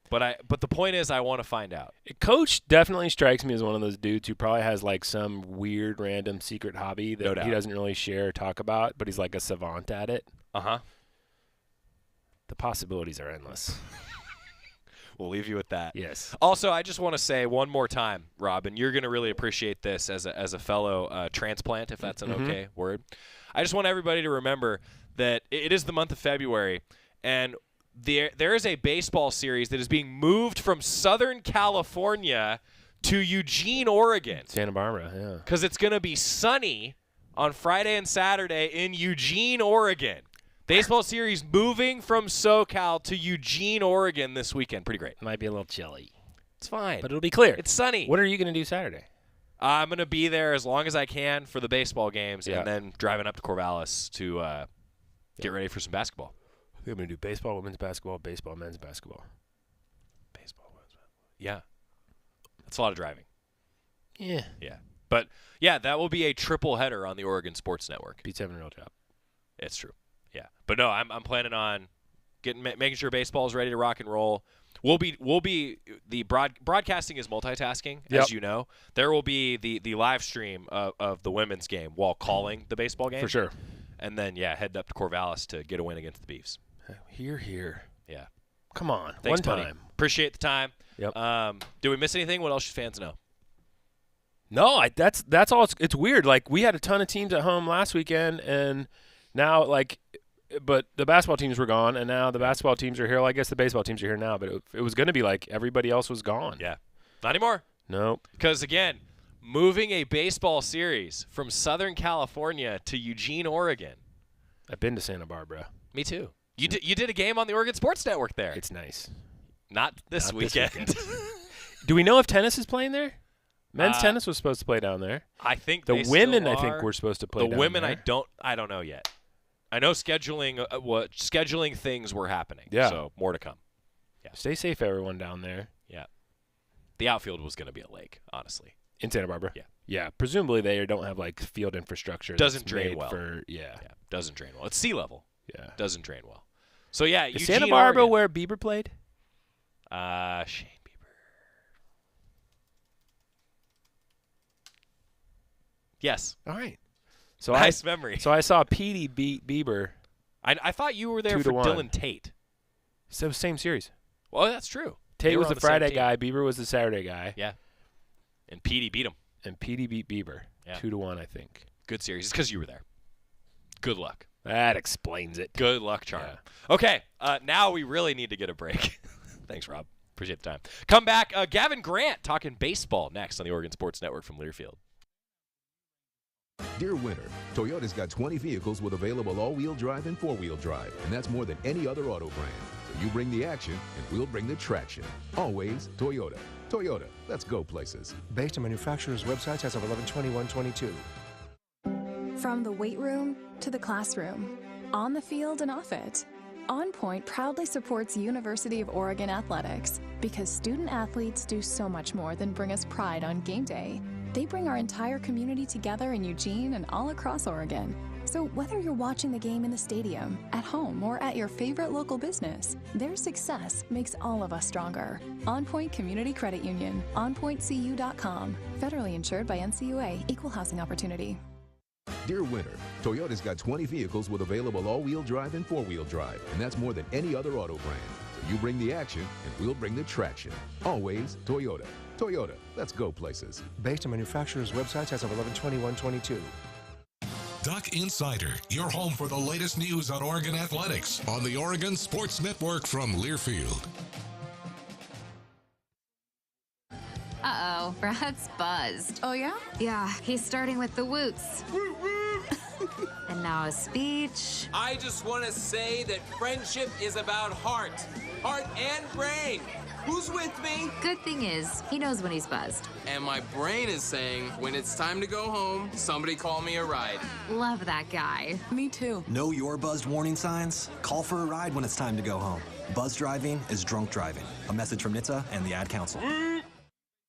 [SPEAKER 5] But the point is, I want to find out.
[SPEAKER 26] Coach definitely strikes me as one of those dudes who probably has like some weird, random, secret hobby that he doesn't really share or talk about, but he's like a savant at it. The possibilities are endless.
[SPEAKER 5] We'll leave you with that.
[SPEAKER 26] Yes.
[SPEAKER 5] Also, I just want to say one more time, Robin, you're going to really appreciate this as a fellow transplant, if that's an okay word. I just want everybody to remember that it is the month of February, and there is a baseball series that is being moved from Southern California to Eugene, Oregon.
[SPEAKER 26] Santa Barbara, yeah.
[SPEAKER 5] Because it's going to be sunny on Friday and Saturday in Eugene, Oregon. Baseball series moving from SoCal to Eugene, Oregon this weekend. Pretty great.
[SPEAKER 26] Might be a little chilly.
[SPEAKER 5] It's fine.
[SPEAKER 26] But it'll be clear.
[SPEAKER 5] It's sunny.
[SPEAKER 26] What are you going to do Saturday?
[SPEAKER 5] I'm going to be there as long as I can for the baseball games and then driving up to Corvallis to get ready for some basketball.
[SPEAKER 26] I think I'm going to do baseball, women's basketball, baseball, men's basketball.
[SPEAKER 5] Baseball, women's basketball. Yeah. That's a lot of driving.
[SPEAKER 26] Yeah.
[SPEAKER 5] Yeah. But, yeah, that will be a triple header on the Oregon Sports Network.
[SPEAKER 26] Beats having a real job.
[SPEAKER 5] It's true. Yeah. But, no, I'm planning on making sure baseball is ready to rock and roll. We'll be the broadcasting is multitasking, as you know. There will be the live stream of the women's game while calling the baseball game.
[SPEAKER 26] For sure.
[SPEAKER 5] And then, heading up to Corvallis to get a win against the Beavs.
[SPEAKER 26] Here.
[SPEAKER 5] Yeah.
[SPEAKER 26] Come on.
[SPEAKER 5] Thanks,
[SPEAKER 26] one
[SPEAKER 5] buddy.
[SPEAKER 26] time.
[SPEAKER 5] Appreciate the time.
[SPEAKER 26] Yep.
[SPEAKER 5] Do we miss anything? What else should fans know?
[SPEAKER 26] No, that's all. It's weird. Like, we had a ton of teams at home last weekend, and now, but the basketball teams were gone, and now the basketball teams are here. Well, I guess the baseball teams are here now, but it was going to be like everybody else was gone.
[SPEAKER 5] Yeah. Not anymore.
[SPEAKER 26] Nope.
[SPEAKER 5] Because, again, moving a baseball series from Southern California to Eugene, Oregon.
[SPEAKER 26] I've been to Santa Barbara.
[SPEAKER 5] Me too. You did a game on the Oregon Sports Network there.
[SPEAKER 26] It's nice.
[SPEAKER 5] Not this weekend.
[SPEAKER 26] Do we know if tennis is playing there? Men's tennis was supposed to play down there.
[SPEAKER 5] I think
[SPEAKER 26] the women, I think, were supposed to play down there.
[SPEAKER 5] The women, I don't know yet. I know scheduling things were happening.
[SPEAKER 26] Yeah.
[SPEAKER 5] So more to come. Yeah.
[SPEAKER 26] Stay safe, everyone down there.
[SPEAKER 5] Yeah. The outfield was going to be a lake, honestly.
[SPEAKER 26] In Santa Barbara?
[SPEAKER 5] Yeah.
[SPEAKER 26] Yeah. Presumably they don't have field infrastructure.
[SPEAKER 5] Doesn't
[SPEAKER 26] that's
[SPEAKER 5] drain
[SPEAKER 26] made
[SPEAKER 5] well.
[SPEAKER 26] Yeah.
[SPEAKER 5] Doesn't drain well. It's sea level.
[SPEAKER 26] Yeah.
[SPEAKER 5] Doesn't drain well. So yeah,
[SPEAKER 26] is Santa Barbara
[SPEAKER 5] Oregon.
[SPEAKER 26] where Bieber played?
[SPEAKER 5] Shane Bieber. Yes.
[SPEAKER 26] All right. So
[SPEAKER 5] nice memory.
[SPEAKER 26] So I saw Petey beat Bieber.
[SPEAKER 5] I thought you were there for Dylan Tate.
[SPEAKER 26] So same series.
[SPEAKER 5] Well, that's true.
[SPEAKER 26] Tate was the Friday guy. Bieber was the Saturday guy.
[SPEAKER 5] Yeah. And Petey beat him.
[SPEAKER 26] And Petey beat Bieber.
[SPEAKER 5] Yeah.
[SPEAKER 26] 2-1, I think.
[SPEAKER 5] Good series. It's because you were there. Good luck.
[SPEAKER 26] That explains it.
[SPEAKER 5] Good luck, Charlie.
[SPEAKER 26] Yeah.
[SPEAKER 5] Okay. Now we really need to get a break. Thanks, Rob. Appreciate the time. Come back. Gavin Grant talking baseball next on the Oregon Sports Network from Learfield.
[SPEAKER 2] Dear winter, Toyota's got 20 vehicles with available all-wheel drive and four-wheel drive, and that's more than any other auto brand. So you bring the action, and we'll bring the traction. Always Toyota. Toyota, let's go places.
[SPEAKER 8] Based on manufacturer's websites as of 11/21/22.
[SPEAKER 20] From the weight room to the classroom, on the field and off it, On Point proudly supports University of Oregon athletics because student athletes do so much more than bring us pride on game day. They bring our entire community together in Eugene and all across Oregon. So whether you're watching the game in the stadium, at home, or at your favorite local business, their success makes all of us stronger. On Point Community Credit Union, onpointcu.com. Federally insured by NCUA, Equal Housing Opportunity.
[SPEAKER 2] Dear winter, Toyota's got 20 vehicles with available all-wheel drive and four-wheel drive, and that's more than any other auto brand. So you bring the action, and we'll bring the traction. Always Toyota. Toyota, let's go places.
[SPEAKER 8] Based on manufacturer's websites as of 11/21/22.
[SPEAKER 1] Duck Insider, your home for the latest news on Oregon athletics on the Oregon Sports Network from Learfield.
[SPEAKER 3] Uh-oh, Brad's buzzed.
[SPEAKER 4] Oh, yeah?
[SPEAKER 3] Yeah, he's starting with the woots. And now a speech.
[SPEAKER 6] I just want to say that friendship is about heart and brain. Who's with me?
[SPEAKER 3] Good thing is, he knows when he's buzzed.
[SPEAKER 6] And my brain is saying, when it's time to go home, somebody call me a ride.
[SPEAKER 3] Love that guy.
[SPEAKER 4] Me too.
[SPEAKER 7] Know your buzzed warning signs? Call for a ride when it's time to go home. Buzz driving is drunk driving. A message from NHTSA and the Ad Council.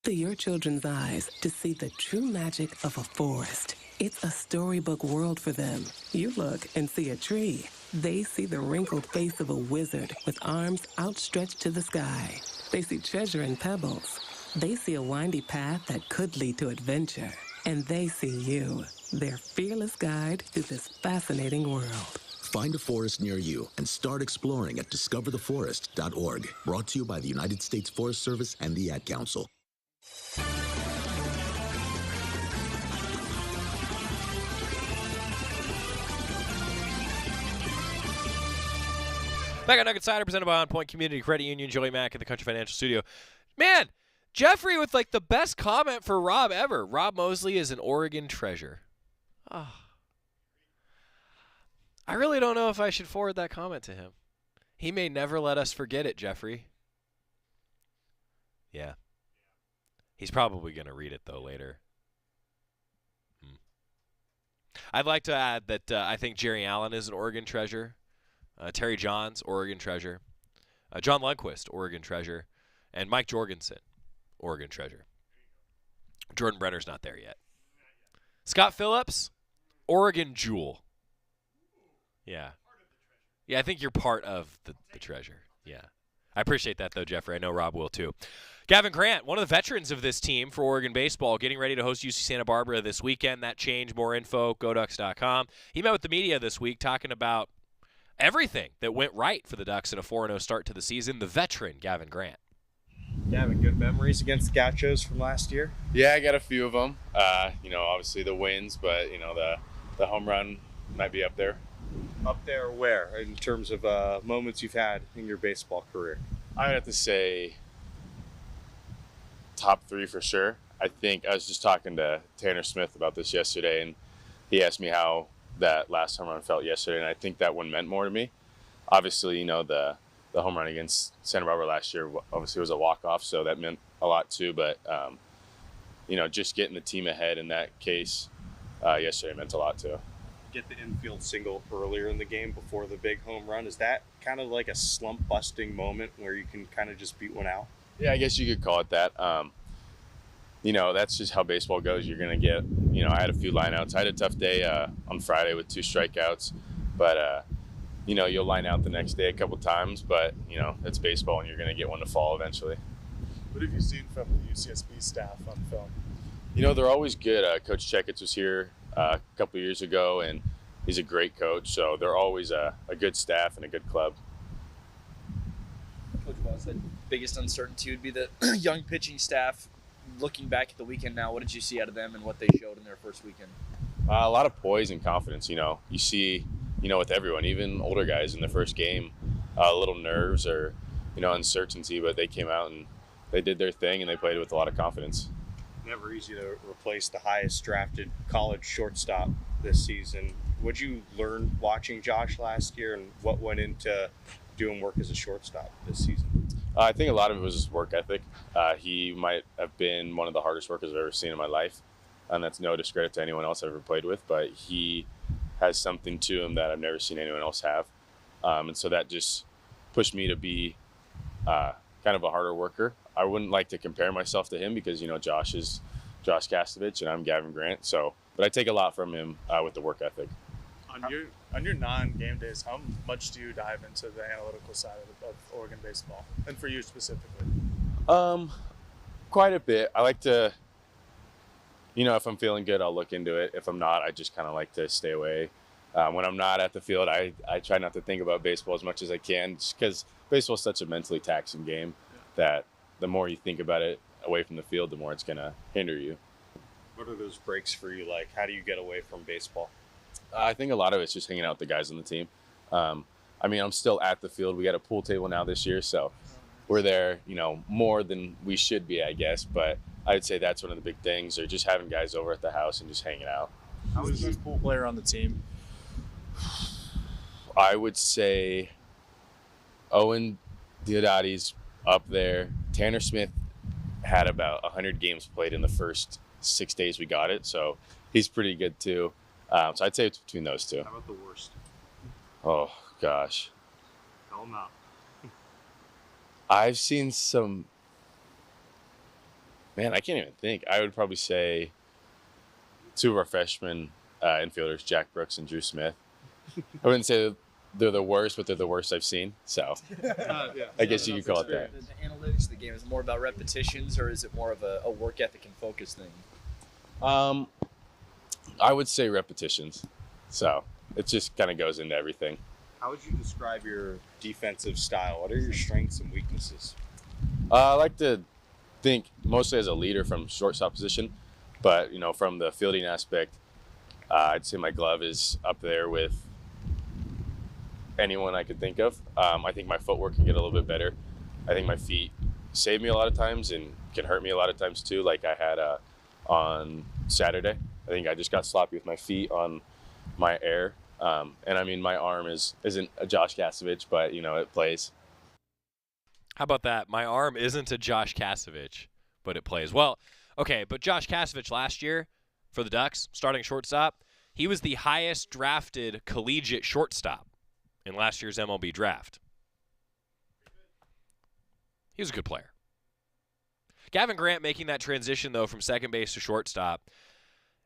[SPEAKER 9] To your children's eyes to see the true magic of a forest. It's a storybook world for them. You look and see a tree. They see the wrinkled face of a wizard with arms outstretched to the sky. They see treasure in pebbles. They see a windy path that could lead to adventure. And they see you, their fearless guide through this fascinating world.
[SPEAKER 27] Find a forest near you and start exploring at discovertheforest.org. Brought to you by the United States Forest Service and the Ad Council.
[SPEAKER 5] Back on Nugget Cider, presented by On Point Community Credit Union, Joey Mac at the Country Financial Studio. Man, Jeffrey with like the best comment for Rob ever. Rob Moseley is an Oregon treasure. Oh. I really don't know if I should forward that comment to him. He may never let us forget it, Jeffrey. Yeah. He's probably going to read it, though, later. I'd like to add that I think Jerry Allen is an Oregon treasure. Terry Johns, Oregon treasure. John Lundquist, Oregon treasure. And Mike Jorgensen, Oregon treasure. Jordan Brenner's not there yet. Scott Phillips, Oregon jewel. Yeah. Yeah, I think you're part of the treasure. Yeah. I appreciate that, though, Jeffrey. I know Rob will, too. Gavin Grant, one of the veterans of this team for Oregon baseball, getting ready to host UC Santa Barbara this weekend. That changed. More info, goducks.com. He met with the media this week talking about everything that went right for the Ducks in a 4-0 start to the season. The veteran, Gavin Grant.
[SPEAKER 18] Gavin, good memories against the Gauchos from last year?
[SPEAKER 28] Yeah, I got a few of them. Obviously the wins, but, the home run might be up there.
[SPEAKER 18] Up there where, in terms of moments you've had in your baseball career?
[SPEAKER 28] I would have to say top 3 for sure. I think I was just talking to Tanner Smith about this yesterday, and he asked me how that last home run felt yesterday, and I think that one meant more to me. Obviously, the home run against Santa Barbara last year obviously was a walk-off, so that meant a lot too. But, just getting the team ahead in that case yesterday meant a lot too.
[SPEAKER 18] Get the infield single earlier in the game before the big home run. Is that kind of like a slump-busting moment where you can kind of just beat one out?
[SPEAKER 28] Yeah, I guess you could call it that. That's just how baseball goes. You're going to get, I had a few lineouts. I had a tough day on Friday with 2 strikeouts, but, you'll line out the next day a couple times, but, it's baseball and you're going to get one to fall eventually.
[SPEAKER 17] What have you seen from the UCSB staff on film?
[SPEAKER 28] They're always good. Coach Checketts was here a couple of years ago, and he's a great coach, so they're always a good staff and a good club.
[SPEAKER 15] Coach Wass said biggest uncertainty would be the young pitching staff. Looking back at the weekend now, what did you see out of them and what they showed in their first weekend?
[SPEAKER 28] A lot of poise and confidence. You see, with everyone, even older guys in the first game, a little nerves or, uncertainty, but they came out and they did their thing and they played with a lot of confidence.
[SPEAKER 18] Never easy to replace the highest drafted college shortstop this season. What'd you learn watching Josh last year, and what went into doing work as a shortstop this season?
[SPEAKER 28] I think a lot of it was his work ethic. He might have been one of the hardest workers I've ever seen in my life, and that's no discredit to anyone else I've ever played with, but he has something to him that I've never seen anyone else have. And so that just pushed me to be kind of a harder worker. I wouldn't like to compare myself to him because, Josh is Josh Kastovich and I'm Gavin Grant. But I take a lot from him with the work ethic.
[SPEAKER 17] On your non-game days, how much do you dive into the analytical side of Oregon baseball, and for you specifically?
[SPEAKER 28] Quite a bit. I like to, if I'm feeling good, I'll look into it. If I'm not, I just kind of like to stay away. When I'm not at the field, I try not to think about baseball as much as I can, just because baseball is such a mentally taxing game that the more you think about it away from the field, the more it's going to hinder you.
[SPEAKER 18] What are those breaks for you like? How do you get away from baseball?
[SPEAKER 28] I think a lot of it's just hanging out with the guys on the team. I'm still at the field. We got a pool table now this year, so we're there, more than we should be, I guess. But I'd say that's one of the big things, or just having guys over at the house and just hanging out.
[SPEAKER 15] How is the best pool player on the team?
[SPEAKER 28] I would say Owen Diodati's up there. Tanner Smith had about 100 games played in the first 6 days we got it, so he's pretty good too. So I'd say it's between those two.
[SPEAKER 18] How about the worst?
[SPEAKER 28] Oh, gosh.
[SPEAKER 18] Tell them out.
[SPEAKER 28] I've seen some... Man, I can't even think. I would probably say two of our freshman infielders, Jack Brooks and Drew Smith. I wouldn't say they're the worst, but they're the worst I've seen. So I guess you could call it that.
[SPEAKER 15] The analytics of the game, is it more about repetitions, or is it more of a work ethic and focus thing?
[SPEAKER 28] I would say repetitions. So it just kind of goes into everything.
[SPEAKER 18] How would you describe your defensive style? What are your strengths and weaknesses?
[SPEAKER 28] I like to think mostly as a leader from shortstop position, but from the fielding aspect, I'd say my glove is up there with anyone I could think of. I think my footwork can get a little bit better. I think my feet save me a lot of times and can hurt me a lot of times too, like I had on Saturday. I think I just got sloppy with my feet on my air. And my arm isn't a Josh Kastovich, but it plays.
[SPEAKER 5] How about that? My arm isn't a Josh Kastovich, but it plays. Well, okay, but Josh Kastovich last year for the Ducks, starting shortstop, he was the highest drafted collegiate shortstop in last year's MLB draft. He was a good player. Gavin Grant making that transition, though, from second base to shortstop,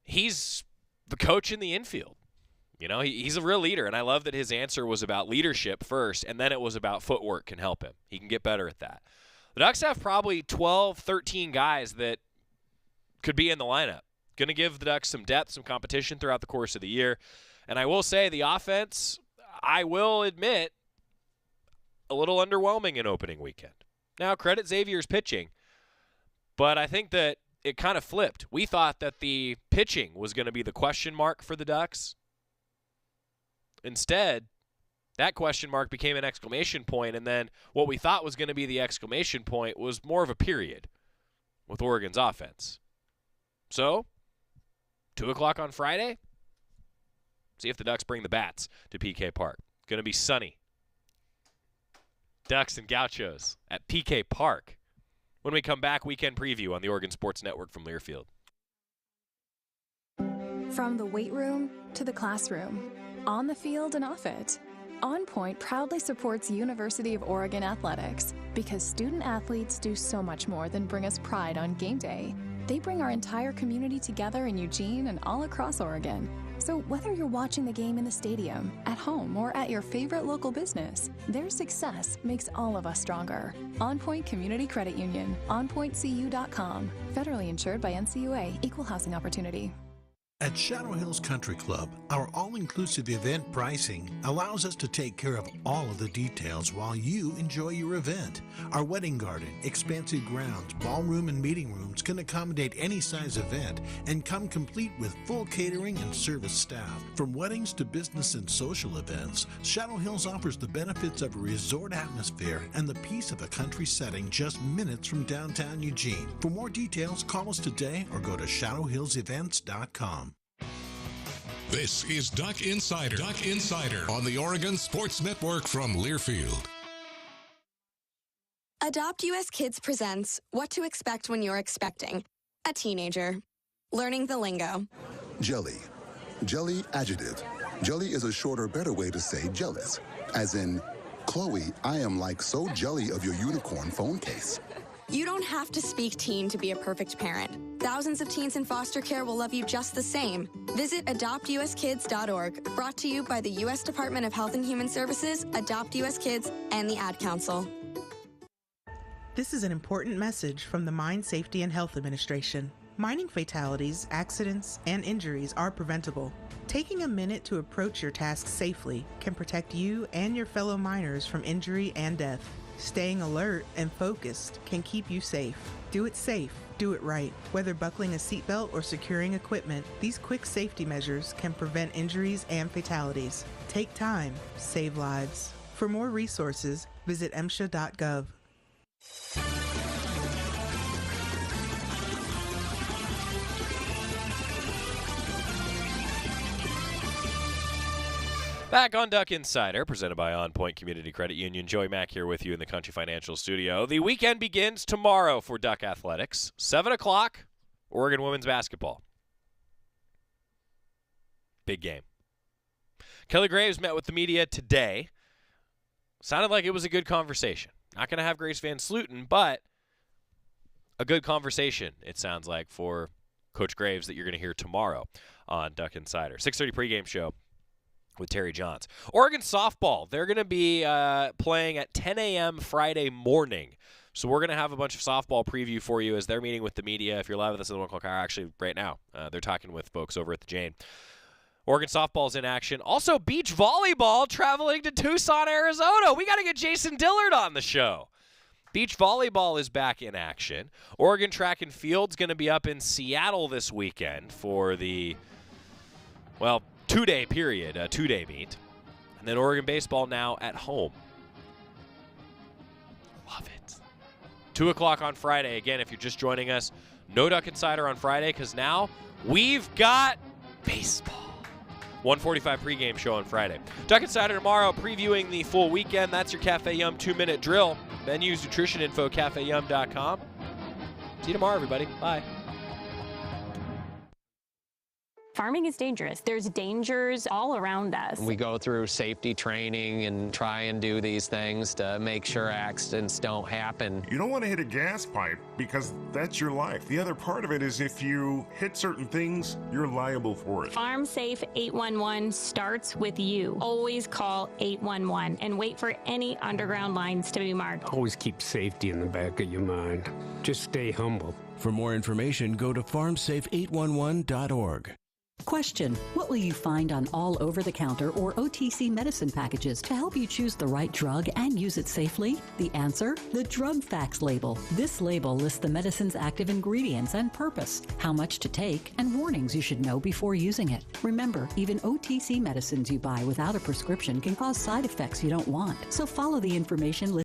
[SPEAKER 5] he's the coach in the infield. He's a real leader, and I love that his answer was about leadership first, and then it was about footwork can help him. He can get better at that. The Ducks have probably 12, 13 guys that could be in the lineup. Going to give the Ducks some depth, some competition throughout the course of the year. And I will say the offense, I will admit, a little underwhelming in opening weekend. Now, credit Xavier's pitching, but I think that it kind of flipped. We thought that the pitching was going to be the question mark for the Ducks. Instead, that question mark became an exclamation point, and then what we thought was going to be the exclamation point was more of a period with Oregon's offense. So, 2 o'clock on Friday, see if the Ducks bring the bats to PK Park. Going to be sunny. Ducks and Gauchos at PK Park. When we come back, weekend preview on the Oregon Sports Network from Learfield.
[SPEAKER 20] From the weight room to the classroom, on the field and off it, On Point proudly supports University of Oregon athletics because student athletes do so much more than bring us pride on game day. They bring our entire community together in Eugene and all across Oregon. So whether you're watching the game in the stadium, at home, or at your favorite local business, their success makes all of us stronger. On Point Community Credit Union, onpointcu.com. Federally insured by NCUA, Equal Housing Opportunity.
[SPEAKER 4] At Shadow Hills Country Club, our all-inclusive event pricing allows us to take care of all of the details while you enjoy your event. Our wedding garden, expansive grounds, ballroom, and meeting rooms can accommodate any size event and come complete with full catering and service staff. From weddings to business and social events, Shadow Hills offers the benefits of a resort atmosphere and the peace of a country setting just minutes from downtown Eugene. For more details, call us today or go to shadowhillsevents.com.
[SPEAKER 1] This is Duck Insider. Duck Insider on the Oregon Sports Network from Learfield.
[SPEAKER 10] Adopt US Kids presents What to Expect When You're Expecting a Teenager. Learning the lingo.
[SPEAKER 11] Jelly. Jelly adjective. Jelly is a shorter, better way to say jealous. As in, Chloe, I am like so jelly of your unicorn phone case.
[SPEAKER 10] You don't have to speak teen to be a perfect parent. Thousands of teens in foster care will love you just the same. Visit adoptuskids.org, brought to you by the U.S. Department of Health and Human Services, Adopt US Kids, and the Ad Council.
[SPEAKER 12] This is an important message from the Mine Safety and Health Administration. Mining fatalities, accidents, and injuries are preventable. Taking a minute to approach your task safely can protect you and your fellow miners from injury and death. Staying alert and focused can keep you safe. Do it safe. Do it right. Whether buckling a seatbelt or securing equipment, these quick safety measures can prevent injuries and fatalities. Take time. Save lives. For more resources, visit MSHA.gov.
[SPEAKER 5] Back on Duck Insider, presented by On Point Community Credit Union. Joey Mac here with you in the Country Financial Studio. The weekend begins tomorrow for Duck Athletics. 7 o'clock, Oregon women's basketball. Big game. Kelly Graves met with the media today. Sounded like it was a good conversation. Not going to have Grace Van Sluten, but a good conversation, it sounds like, for Coach Graves that you're going to hear tomorrow on Duck Insider. 6:30 pregame show with Terry Johns. Oregon softball, they're going to be playing at 10 a.m. Friday morning. So we're going to have a bunch of softball preview for you as they're meeting with the media. If you're live with us in the 1 o'clock hour, actually right now, they're talking with folks over at the Jane. Oregon softball's in action. Also, beach volleyball traveling to Tucson, Arizona. We got to get Jason Dillard on the show. Beach volleyball is back in action. Oregon track and field's going to be up in Seattle this weekend for the, well, two-day period, a two-day meet. And then Oregon baseball now at home. Love it. 2 o'clock on Friday. Again, if you're just joining us, no Duck Insider on Friday because now we've got baseball. 1:45 pregame show on Friday. Duck Insider tomorrow previewing the full weekend. That's your Cafe Yum 2-minute drill. Menus, nutrition info, cafeyum.com. See you tomorrow, everybody. Bye.
[SPEAKER 13] Farming is dangerous. There's dangers all around us.
[SPEAKER 14] We go through safety training and try and do these things to make sure accidents don't happen.
[SPEAKER 16] You don't want to hit a gas pipe because that's your life. The other part of it is if you hit certain things, you're liable for it.
[SPEAKER 13] Farm Safe 811 starts with you. Always call 811 and wait for any underground lines to be marked.
[SPEAKER 19] Always keep safety in the back of your mind. Just stay humble.
[SPEAKER 29] For more information, go to farmsafe811.org.
[SPEAKER 25] Question: what will you find on all over-the-counter or OTC medicine packages to help you choose the right drug and use it safely? The answer: the Drug Facts label. This label lists the medicine's active ingredients and purpose, how much to take, and warnings you should know before using it. Remember, even OTC medicines you buy without a prescription can cause side effects you don't want, so follow the information listed